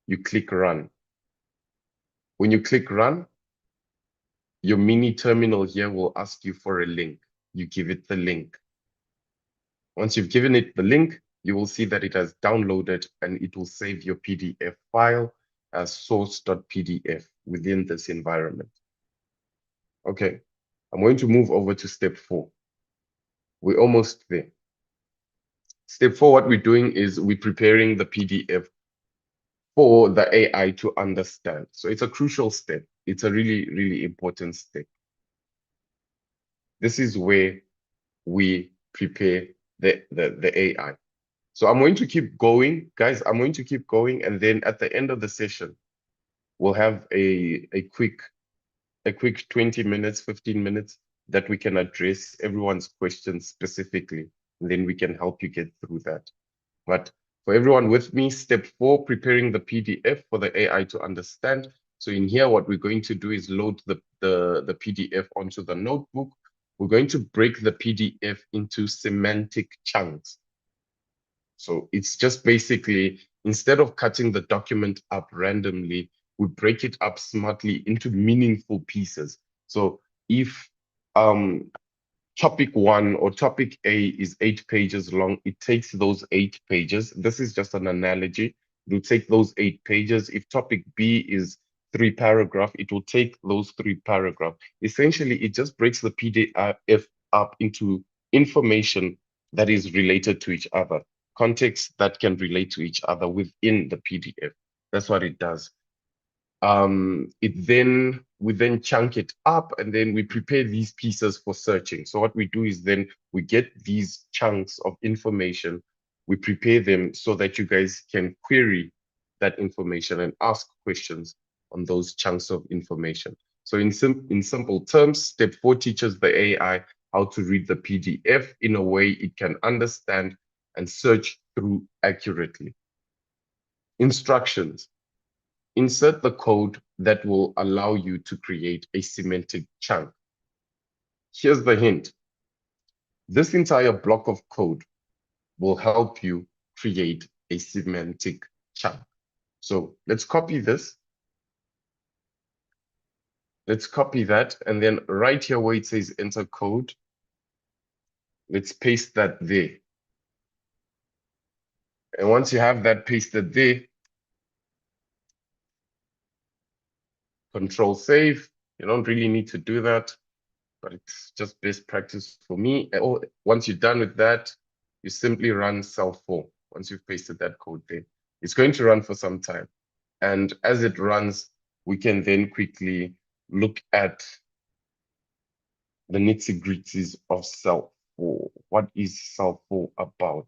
you click run. When you click run, your mini terminal here will ask you for a link. You give it the link. Once you've given it the link, you will see that it has downloaded and it will save your PDF file as source.pdf within this environment. Okay, I'm going to move over to step 4. We're almost there. Step 4, what we're doing is we're preparing the PDF for the AI to understand. So it's a crucial step. It's a really, really important step. This is where we prepare the AI. So I'm going to keep going, guys. I'm going to keep going, and then at the end of the session, we'll have a quick 20 minutes, 15 minutes that we can address everyone's questions specifically, and then we can help you get through that. But for everyone with me, step 4, preparing the PDF for the AI to understand. So in here, what we're going to do is load the PDF onto the notebook. We're going to break the PDF into semantic chunks. So it's just basically, instead of cutting the document up randomly, we break it up smartly into meaningful pieces. So if topic 1 or topic A is 8 pages long, it takes those 8 pages. This is just an analogy. It will take those 8 pages. If topic B is 3 paragraphs, it will take those 3 paragraphs. Essentially, it just breaks the PDF up into information that is related to each other, context that can relate to each other within the PDF. That's what it does. We then chunk it up, and then we prepare these pieces for searching. So what we do is then we get these chunks of information, we prepare them so that you guys can query that information and ask questions on those chunks of information. So in simple terms, step 4 teaches the AI how to read the PDF in a way it can understand and search through accurately. Instructions. Insert the code that will allow you to create a semantic chunk. Here's the hint. This entire block of code will help you create a semantic chunk. So let's copy this. Let's copy that, and then right here where it says enter code, let's paste that there. And once you have that pasted there, Control save. You don't really need to do that, but it's just best practice for me. Once you're done with that, you simply run cell 4. Once you've pasted that code there, it's going to run for some time. And as it runs, we can then quickly look at the nitty-gritties of cell 4. What is cell 4 about?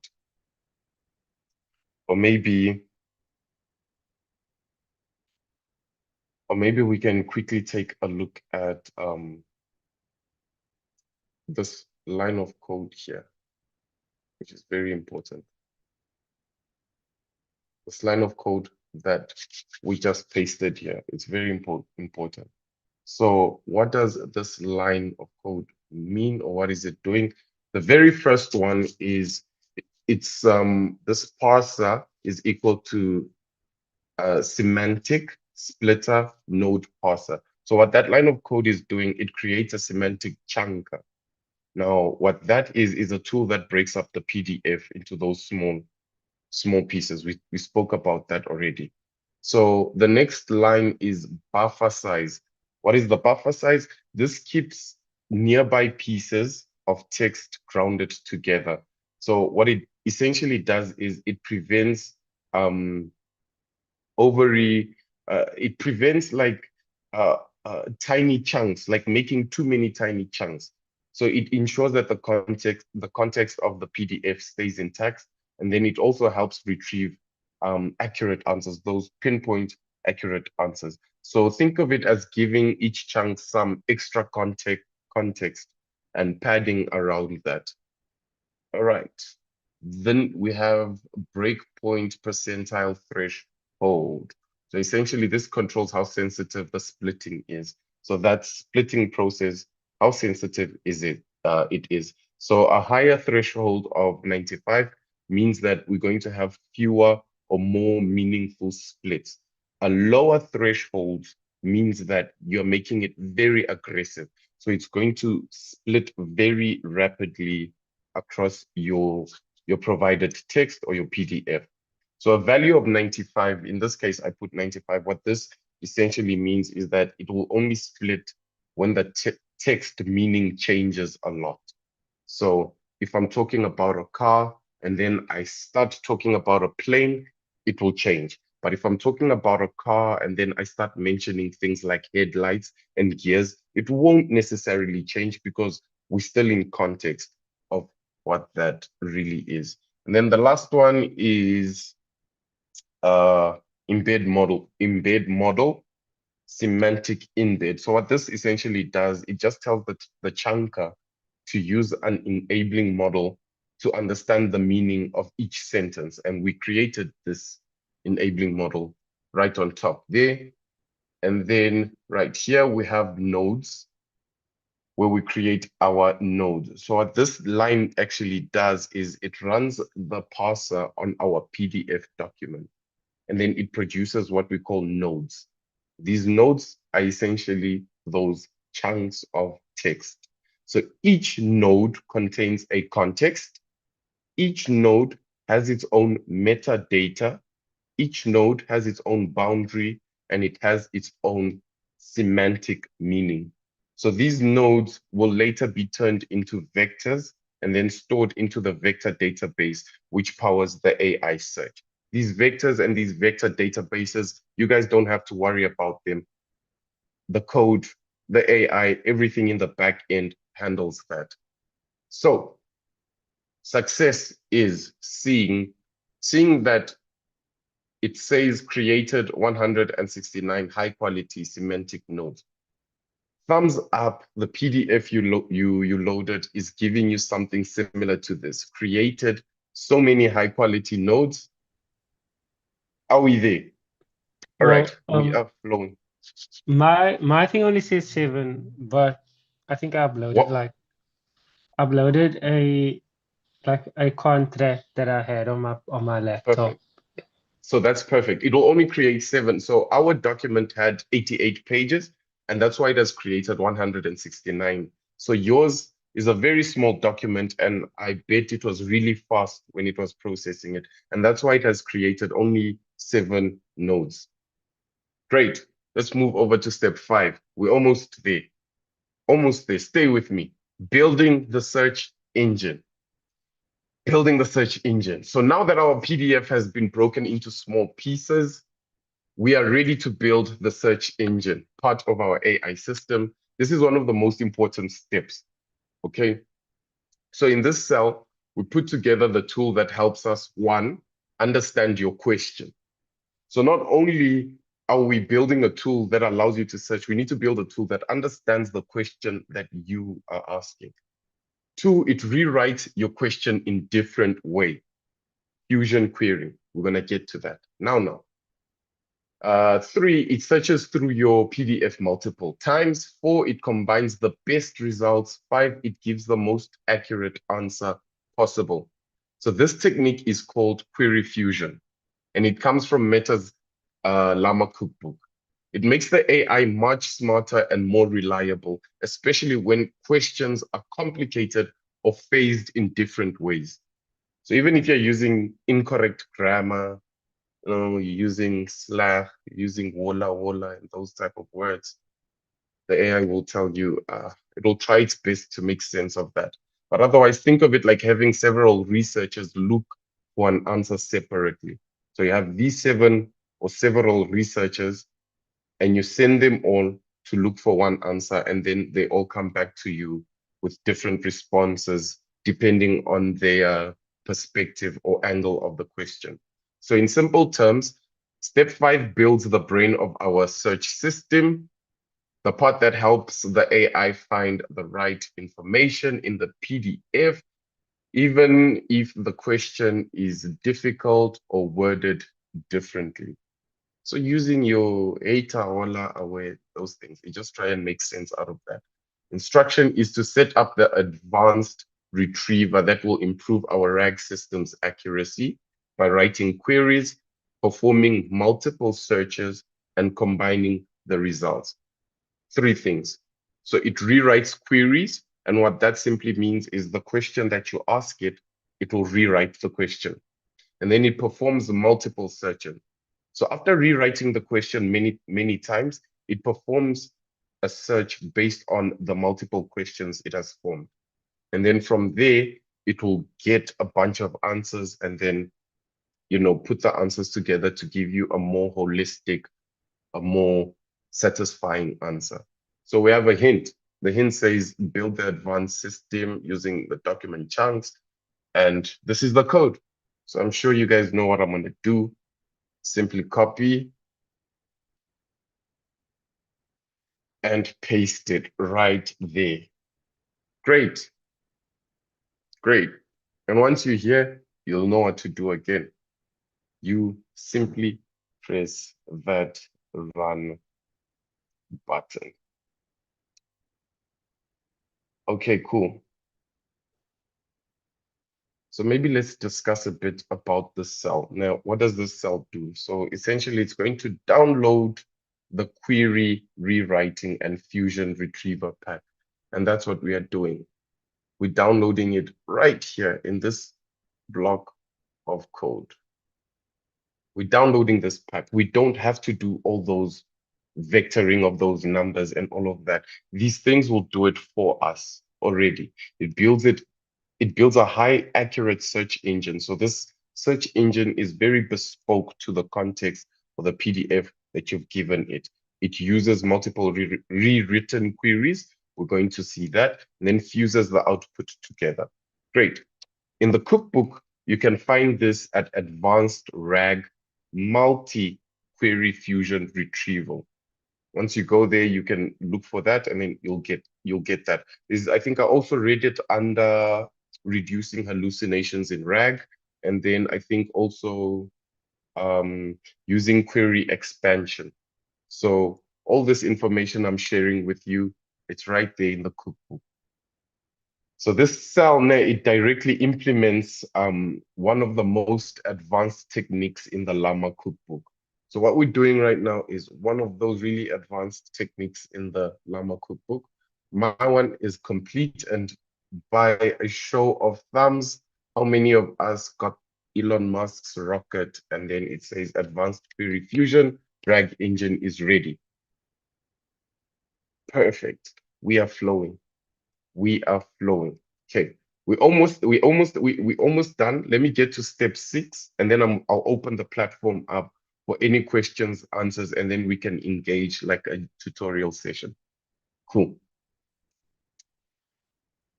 Or maybe we can quickly take a look at this line of code here, which is very important. This line of code that we just pasted here, it's very important. So what does this line of code mean, or what is it doing? The very first one is it's this parser is equal to semantic splitter node parser. So what that line of code is doing, it creates a semantic chunker. Now, what that is a tool that breaks up the PDF into those small pieces. We spoke about that already. So the next line is buffer size. What is the buffer size? This keeps nearby pieces of text grounded together. So what it essentially does is it prevents it prevents like tiny chunks, like making too many tiny chunks. So it ensures that the context of the PDF stays intact, and then it also helps retrieve accurate answers, those pinpoint accurate answers. So think of it as giving each chunk some extra context and padding around that. All right. Then we have breakpoint percentile threshold. So essentially this controls how sensitive the splitting is. So that splitting process, how sensitive is it? It is. So a higher threshold of 95 means that we're going to have fewer or more meaningful splits. A lower threshold means that you're making it very aggressive. So it's going to split very rapidly across your provided text or your PDF. So a value of 95, in this case, I put 95. What this essentially means is that it will only split when the text meaning changes a lot. So if I'm talking about a car and then I start talking about a plane, it will change. But if I'm talking about a car and then I start mentioning things like headlights and gears, it won't necessarily change because we're still in context of what that really is. And then the last one is embed model semantic embed. So what this essentially does, it just tells the chunker to use an enabling model to understand the meaning of each sentence. And we created this enabling model right on top there. And then right here, we have nodes where we create our node. So what this line actually does is it runs the parser on our PDF document, and then it produces what we call nodes. These nodes are essentially those chunks of text. So each node contains a context. Each node has its own metadata. Each node has its own boundary, and it has its own semantic meaning. So these nodes will later be turned into vectors and then stored into the vector database, which powers the AI search. These vectors and these vector databases, you guys don't have to worry about them. The code, the AI, everything in the back end handles that. So success is seeing that it says created 169 high quality semantic nodes. Thumbs up, the PDF you loaded is giving you something similar to this. Created so many high quality nodes. Are we there? All right, we are flowing. My thing only says 7, but I think I uploaded a contract that I had on my laptop. Perfect. So that's perfect. It will only create 7. So our document had 88 pages, and that's why it has created 169. So yours is a very small document, and I bet it was really fast when it was processing it. And that's why it has created only 7 nodes. Great. Let's move over to step 5. We're almost there. Almost there. Stay with me. Building the search engine. Building the search engine. So now that our PDF has been broken into small pieces, we are ready to build the search engine, part of our AI system. This is one of the most important steps, okay? So in this cell, we put together the tool that helps us, 1, understand your question. So not only are we building a tool that allows you to search, we need to build a tool that understands the question that you are asking. 2, it rewrites your question in different way. Fusion query. We're going to get to that. Now. 3, it searches through your PDF multiple times. 4, it combines the best results. 5, it gives the most accurate answer possible. So this technique is called query fusion, and it comes from Meta's Llama cookbook. It makes the AI much smarter and more reliable, especially when questions are complicated or phrased in different ways. So even if you're using incorrect grammar, you're using slash, using wola, and those type of words, the AI will tell you, it'll try its best to make sense of that. But otherwise, think of it like having several researchers look for an answer separately. So you have these 7 or several researchers, and you send them all to look for one answer, and then they all come back to you with different responses depending on their perspective or angle of the question. So in simple terms, step 5 builds the brain of our search system, the part that helps the AI find the right information in the PDF, even if the question is difficult or worded differently. So using your ATA, OLA, aware, those things, you just try and make sense out of that. Instruction is to set up the advanced retriever that will improve our RAG system's accuracy by writing queries, performing multiple searches, and combining the results. 3 things. So it rewrites queries, and what that simply means is the question that you ask it, it will rewrite the question. And then it performs multiple searches. So after rewriting the question many times, it performs a search based on the multiple questions it has formed. And then from there, it will get a bunch of answers and then, put the answers together to give you a more holistic, a more satisfying answer. So we have a hint. The hint says build the advanced system using the document chunks. And this is the code. So I'm sure you guys know what I'm going to do. Simply copy and paste it right there. Great. Great. And once you're here, you'll know what to do again. You simply press that run button. Okay, cool. So maybe let's discuss a bit about the cell. Now, what does this cell do? So essentially, it's going to download the query rewriting and fusion retriever pack. And that's what we are doing. We're downloading it right here in this block of code. We're downloading this pack. We don't have to do all those vectoring of those numbers and all of that. These things will do it for us already. It builds a high accurate search engine. So this search engine is very bespoke to the context of the PDF that you've given it. It uses multiple rewritten queries. We're going to see that, and then fuses the output together. Great. In the cookbook, you can find this at Advanced RAG Multi-Query Fusion Retrieval. Once you go there, you can look for that, and then you'll get that. I think I also read it under reducing hallucinations in RAG, and then I think also using query expansion. So all this information I'm sharing with you, it's right there in the cookbook. So this cell, it directly implements one of the most advanced techniques in the Llama cookbook. So what we're doing right now is one of those really advanced techniques in the Llama cookbook. My one is complete, and by a show of thumbs, how many of us got Elon Musk's rocket, and then it says Advanced Query Fusion RAG engine is ready. Perfect. We are flowing. We are flowing. Okay. We almost done. Let me get to step 6, and then I'll open the platform up for any questions, answers, and then we can engage like a tutorial session. Cool.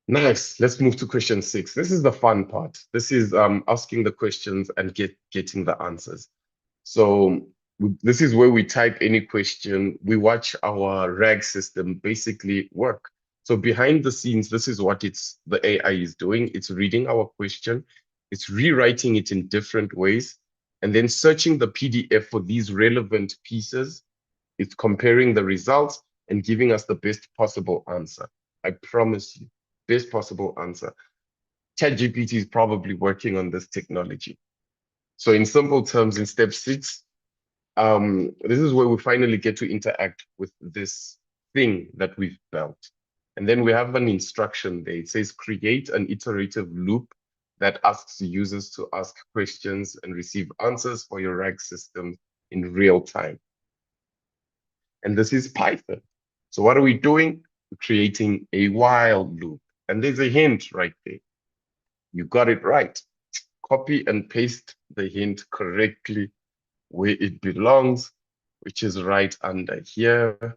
Nice. Let's move to question 6. This is the fun part. This is asking the questions and getting the answers. So this is where we type any question. We watch our RAG system basically work. So behind the scenes, this is what the AI is doing. It's reading our question. It's rewriting it in different ways, and then searching the PDF for these relevant pieces. It's comparing the results and giving us the best possible answer. I promise you, best possible answer. ChatGPT is probably working on this technology. So in simple terms, in step 6, this is where we finally get to interact with this thing that we've built. And then we have an instruction there. It says create an iterative loop that asks users to ask questions and receive answers for your RAG system in real time. And this is Python. So what are we doing? We're creating a while loop. And there's a hint right there. You got it right. Copy and paste the hint correctly where it belongs, which is right under here.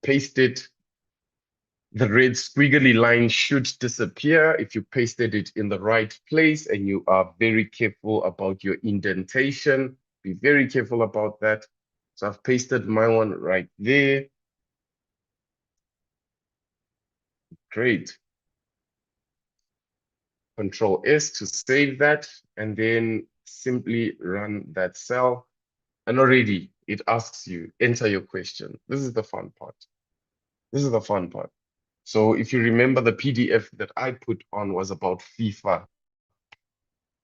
Paste it. The red squiggly line should disappear if you pasted it in the right place and you are very careful about your indentation. Be very careful about that. So I've pasted my one right there. Great. Control S to save that, and then simply run that cell. And already it asks you, enter your question. This is the fun part. This is the fun part. So if you remember, the PDF that I put on was about FIFA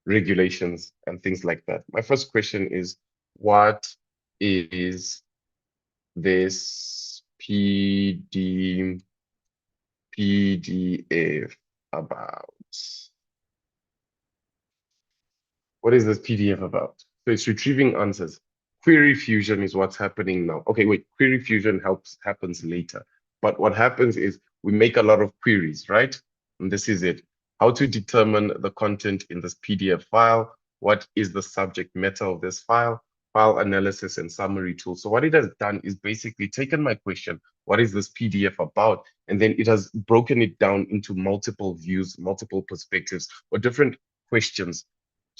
regulations and things like that. My first question is, what is this PDF about? What is this PDF about? So it's retrieving answers. Query fusion is what's happening now. Okay, wait, query fusion happens later. But what happens is we make a lot of queries, right? And this is it. How to determine the content in this PDF file. What is the subject matter of this file? File analysis and summary tool. So what it has done is basically taken my question, what is this PDF about? And then it has broken it down into multiple views, multiple perspectives, or different questions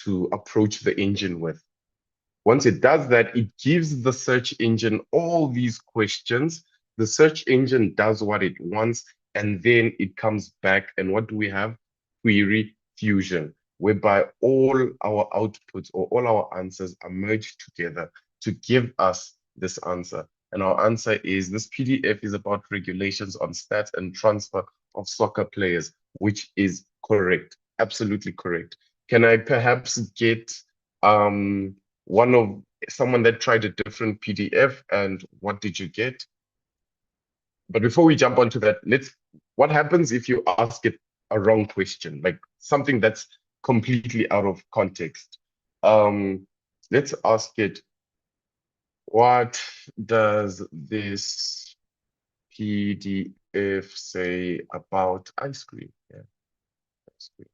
to approach the engine with. Once it does that, it gives the search engine all these questions. The search engine does what it wants, and then it comes back. And what do we have? Query fusion, whereby all our outputs or all our answers are merged together to give us this answer. And our answer is this PDF is about regulations on stats and transfer of soccer players, which is correct, absolutely correct. Can I perhaps get someone that tried a different PDF, and what did you get? But before we jump onto that, what happens if you ask it a wrong question, like something that's completely out of context? Let's ask it, what does this PDF say about ice cream? Yeah, ice cream.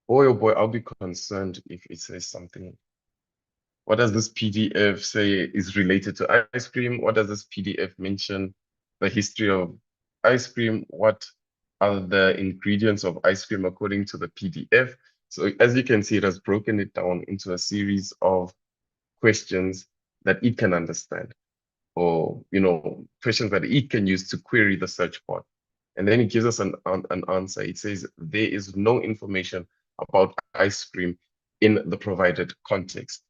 Boy, oh boy, I'll be concerned if it says something. What does this PDF say is related to ice cream? What does this PDF mention the history of ice cream? What are the ingredients of ice cream according to the PDF? So as you can see, it has broken it down into a series of questions that it can understand, or questions that it can use to query the search bot. And then it gives us an answer. It says there is no information about ice cream in the provided context.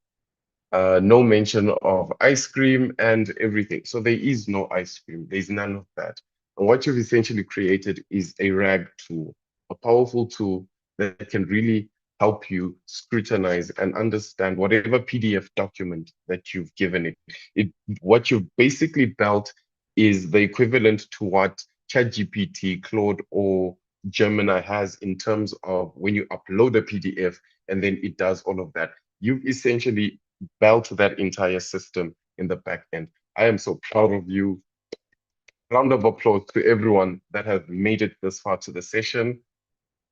No mention of ice cream and everything. So there is no ice cream. There's none of that. And what you've essentially created is a RAG tool, a powerful tool that can really help you scrutinize and understand whatever PDF document that you've given it. What you've basically built is the equivalent to what ChatGPT, Claude, or Gemini has in terms of when you upload a PDF and then it does all of that. You've essentially built that entire system in the back end. I am so proud of you. Round of applause to everyone that has made it this far to the session.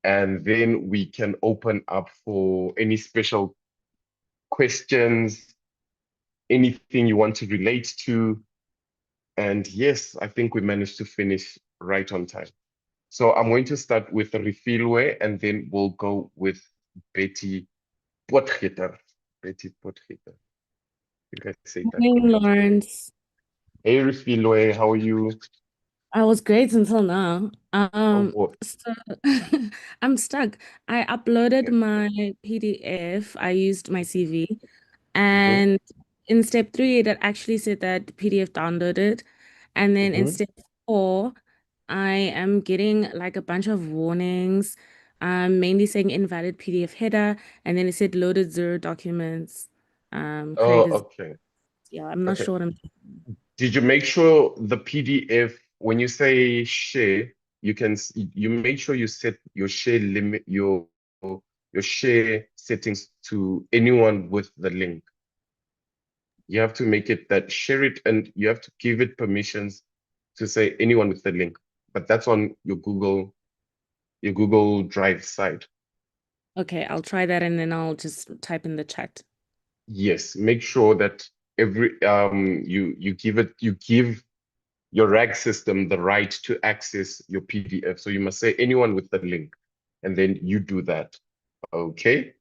And then we can open up for any special questions, anything you want to relate to. And yes, I think we managed to finish right on time. So I'm going to start with Refilwe, and then we'll go with Betty Potgieter. Betty Potgieter. You guys say that Morning, correct. Lawrence. Hey, Refilwe, how are you? I was great until now. Oh, So I'm stuck. I uploaded my PDF. I used my CV, and in step 3, it actually said that PDF downloaded, and then in step 4, I am getting like a bunch of warnings, mainly saying invalid PDF header, and then it said loaded 0 documents. Oh, Creators. okay. Yeah, I'm not Okay. sure what I'm. Did you make sure the PDF, when you say share, you make sure you set your share limit, your share settings to anyone with the link. You have to make it that share it, and you have to give it permissions to say anyone with the link. But that's on your Google Drive side. Okay, I'll try that and then I'll just type in the chat. Yes, make sure that every you give your RAG system the right to access your PDF. So you must say anyone with the link, and then you do that. Okay.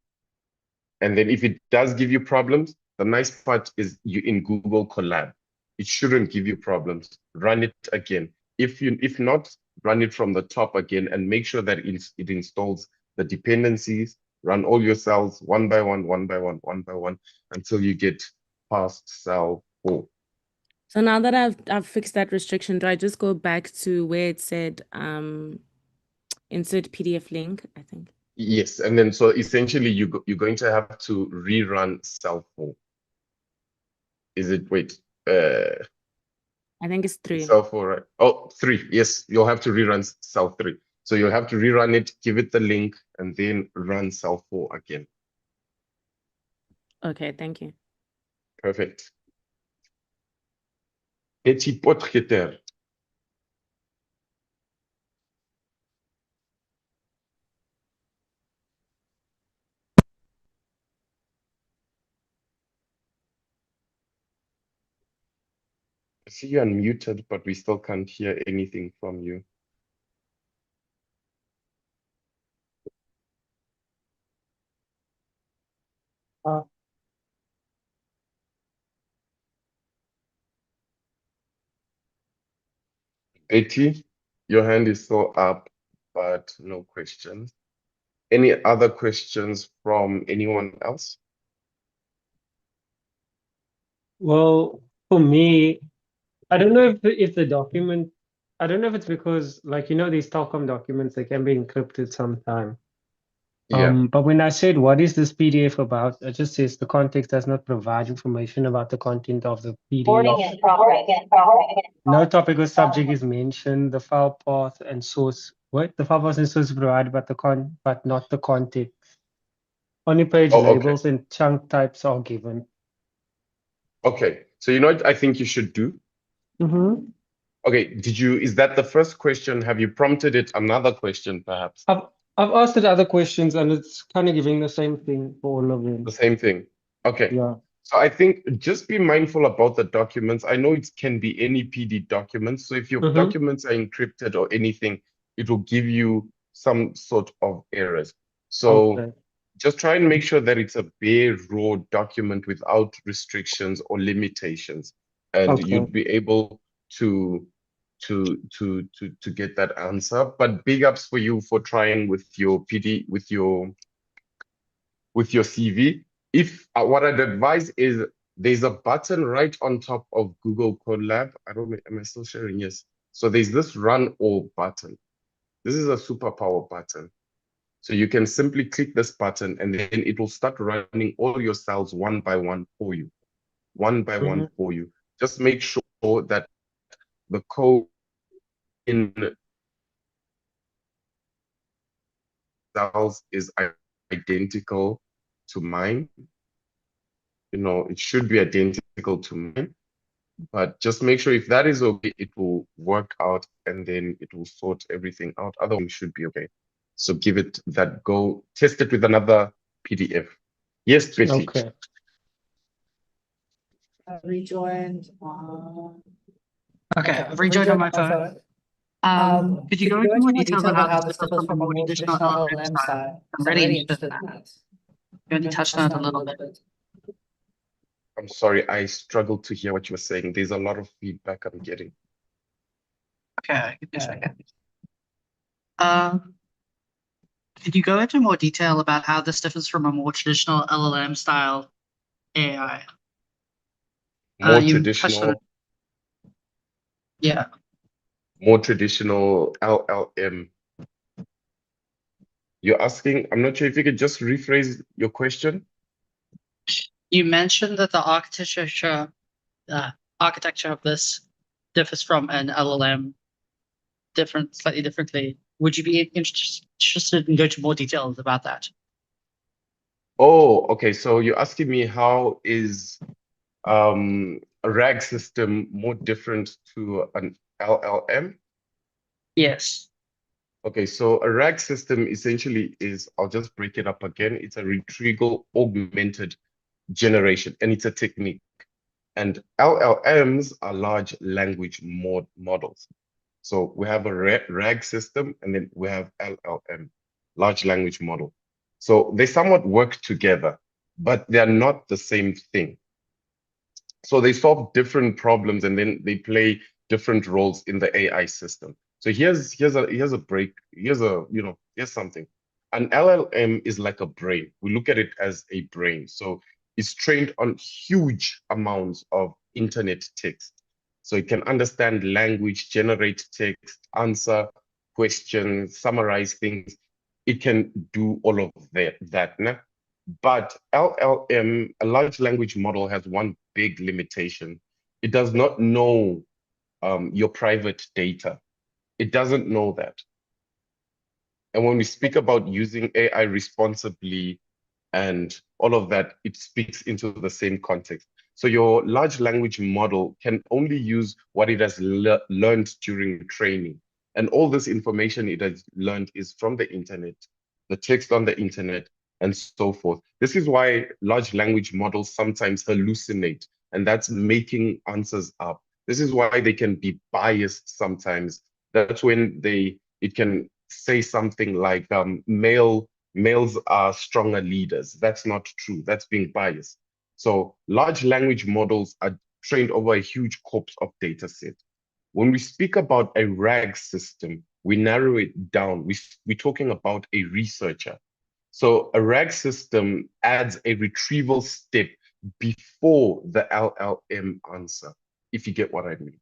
And then if it does give you problems, the nice part is you in Google Colab. It shouldn't give you problems. Run it again. If not, run it from the top again and make sure that it installs the dependencies. Run all your cells one by one, one by one, one by one, until you get past cell 4. So now that I've fixed that restriction, do I just go back to where it said insert PDF link, I think? Yes, and then so essentially you're going to have to rerun cell 4. Is it, wait, I think it's 3. cell 4, right? Oh, 3. Yes, you'll have to rerun cell 3. So you'll have to rerun it, give it the link, and then run cell 4 again. Okay, thank you. Perfect. Petit Potgieter. I see you unmuted, but we still can't hear anything from you. Betty, your hand is still up, but no questions. Any other questions from anyone else? Well, for me, I don't know if the document, I don't know if it's because, like, you know, these Telkom documents, they can be encrypted sometime. Yeah. But when I said, what is this PDF about? It just says the context does not provide information about the content of the PDF. No topic or subject is mentioned. The file path and source, what? The file path and source is provided, but not the context. Only page Oh, okay. labels and chunk types are given. Okay. So you know what I think you should do? Mm-hmm. Okay, is that the first question? Have you prompted it another question, perhaps? I've asked it other questions and it's kind of giving the same thing for all of them. The same thing. Okay. Yeah. So I think just be mindful about the documents. I know it can be any PD documents. So if your Mm-hmm. documents are encrypted or anything, it will give you some sort of errors. So Okay. just try and make sure that it's a bare raw document without restrictions or limitations, and Okay. you'd be able to get that answer. But big ups for you for trying with your PD with your CV. If what I'd advise is there's a button right on top of Google Colab. I don't know, am I still sharing? Yes. So there's this run all button. This is a superpower button. So you can simply click this button and then it will start running all your cells one by one for you. One by one for you. Just make sure that the code in cells is identical to mine. You know, it should be identical to mine, but just make sure if that is okay, it will work out and then it will sort everything out. Otherwise, it should be okay. So give it that go. Test it with another PDF. Yes, Betty. Okay. I rejoined. Okay, I've rejoined on my phone. Could you go into more details about how this differs from a more traditional LLM style? I'm really interested in that. You only touched on it a little bit. I'm sorry, I struggled to hear what you were saying. There's a lot of feedback I'm getting. Okay, give me a second. Could you go into more detail about how this differs from a more traditional LLM style AI? More You touched on traditional, it. Yeah. more traditional LLM. You're asking, I'm not sure if you could just rephrase your question. You mentioned that the architecture of this differs from an LLM slightly differently. Would you be interested in going to more details about that? Oh, okay. So you're asking me how is a RAG system more different to an LLM? Yes. Okay, so a RAG system essentially is, I'll just break it up again. It's a retrieval augmented generation, and it's a technique. And LLMs are large language models. So we have a RAG system, and then we have LLM, large language model. So they somewhat work together, but they're not the same thing. So they solve different problems, and then they play different roles in the AI system. So here's something. An LLM is like a brain. We look at it as a brain. So it's trained on huge amounts of internet text. So it can understand language, generate text, answer questions, summarize things. It can do all of that. Nah? But LLM, a large language model, has one big limitation. It does not know your private data. It doesn't know that. And when we speak about using AI responsibly and all of that, it speaks into the same context. So your large language model can only use what it has learned during training. And all this information it has learned is from the internet, the text on the internet, and so forth. This is why large language models sometimes hallucinate, and that's making answers up. This is why they can be biased sometimes. That's when it can say something like males are stronger leaders. That's not true. That's being biased. So large language models are trained over a huge corpus of data set. When we speak about a RAG system, we narrow it down. We're talking about a researcher. So a RAG system adds a retrieval step before the LLM answer, if you get what I mean.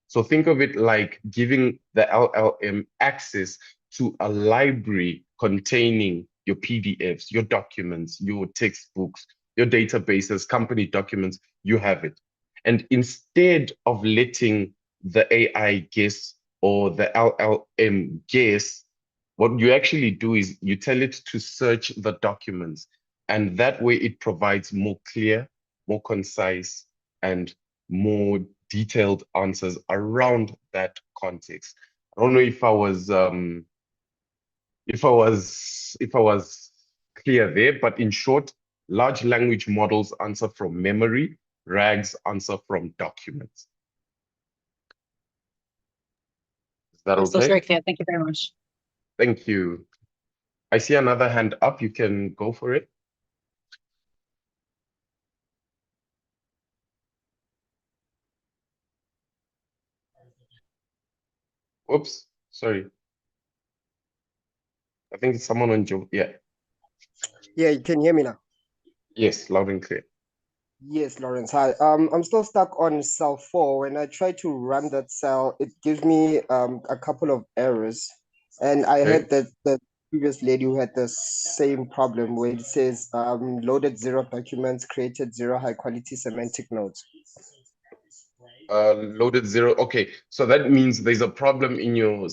So think of it like giving the LLM access to a library containing your PDFs, your documents, your textbooks, your databases, company documents, you have it. And instead of letting the AI guess or the LLM guess, what you actually do is you tell it to search the documents. And that way it provides more clear, more concise, and more detailed answers around that context. I don't know if I was clear there, but in short, large language models answer from memory, RAGs answer from documents. Is that That's okay? very clear. Thank you very much. Thank you. I see another hand up. You can go for it. Oops, sorry. I think it's someone on Joe. Yeah. Yeah, you can hear me now. Yes, loud and clear. Yes, Lawrence. Hi. I'm still stuck on cell 4. When I try to run that cell, it gives me a couple of errors. And I heard that the previous lady who had the same problem where it says loaded 0 documents, created 0 high quality semantic nodes. Loaded 0. Okay, so that means there's a problem in your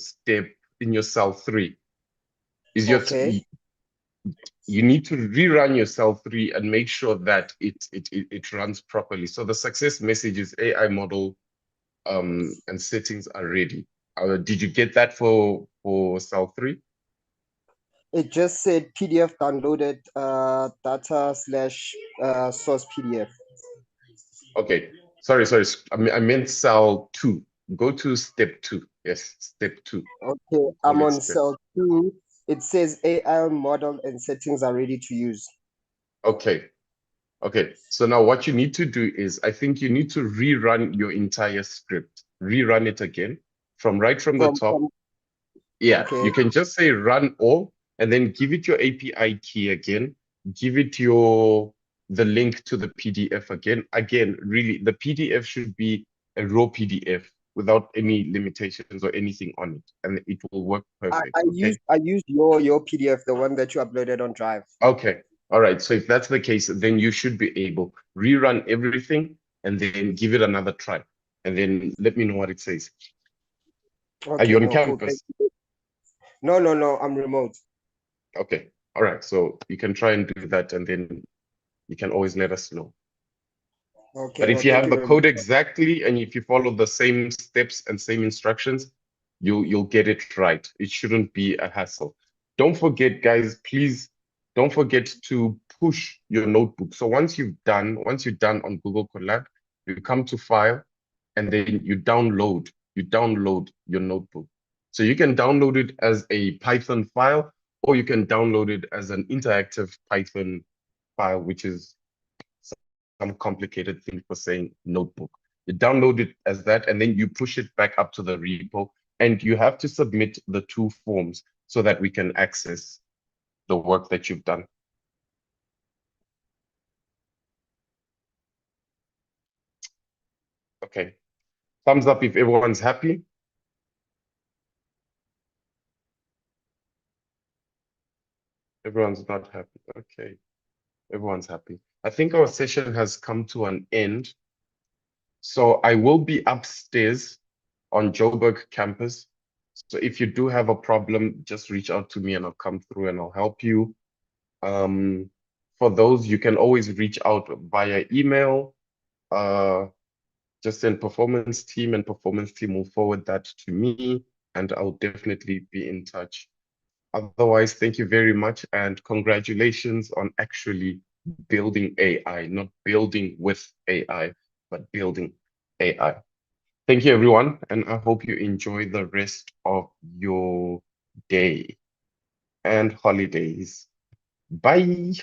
cell 3. You need to rerun your cell 3 and make sure that it runs properly. So the success message is AI model and settings are ready. Did you get that for cell 3? It just said PDF downloaded data / source PDF. Okay, sorry. I meant cell 2. Go to step 2. Yes, step 2. Okay, I'm on cell 2. It says AI model and settings are ready to use. Okay. So now what you need to do is, I think you need to rerun your entire script. Rerun it again from the top. Yeah, okay. You can just say run all and then give it your API key again. Give it the link to the PDF again. Again, really, the PDF should be a raw PDF without any limitations or anything on it, and it will work perfect. I used your PDF, the one that you uploaded on Drive. Okay. All right. So if that's the case, then you should be able rerun everything and then give it another try, and then let me know what it says. Okay, Are you on campus? No, I'm remote. Okay. All right. So you can try and do that, and then you can always let us know. Okay. But if you have the code exactly, and if you follow the same steps and same instructions, you'll get it right. It shouldn't be a hassle. Don't forget, guys, please don't forget to push your notebook. So once you're done on Google Colab, you come to File, and then you download your notebook. So you can download it as a Python file, or you can download it as an interactive Python file, which is some complicated thing for saying notebook. You download it as that, and then you push it back up to the repo, and you have to submit the 2 forms so that we can access the work that you've done. Okay. Thumbs up if everyone's happy. Everyone's not happy. Okay. Everyone's happy. I think our session has come to an end. So I will be upstairs on Joburg campus. So if you do have a problem, just reach out to me and I'll come through and I'll help you. For those, you can always reach out via email. Just send performance team, and performance team will forward that to me, and I'll definitely be in touch. Otherwise, thank you very much, and congratulations on actually building AI, not building with AI, but building AI. Thank you, everyone, and I hope you enjoy the rest of your day and holidays. Bye.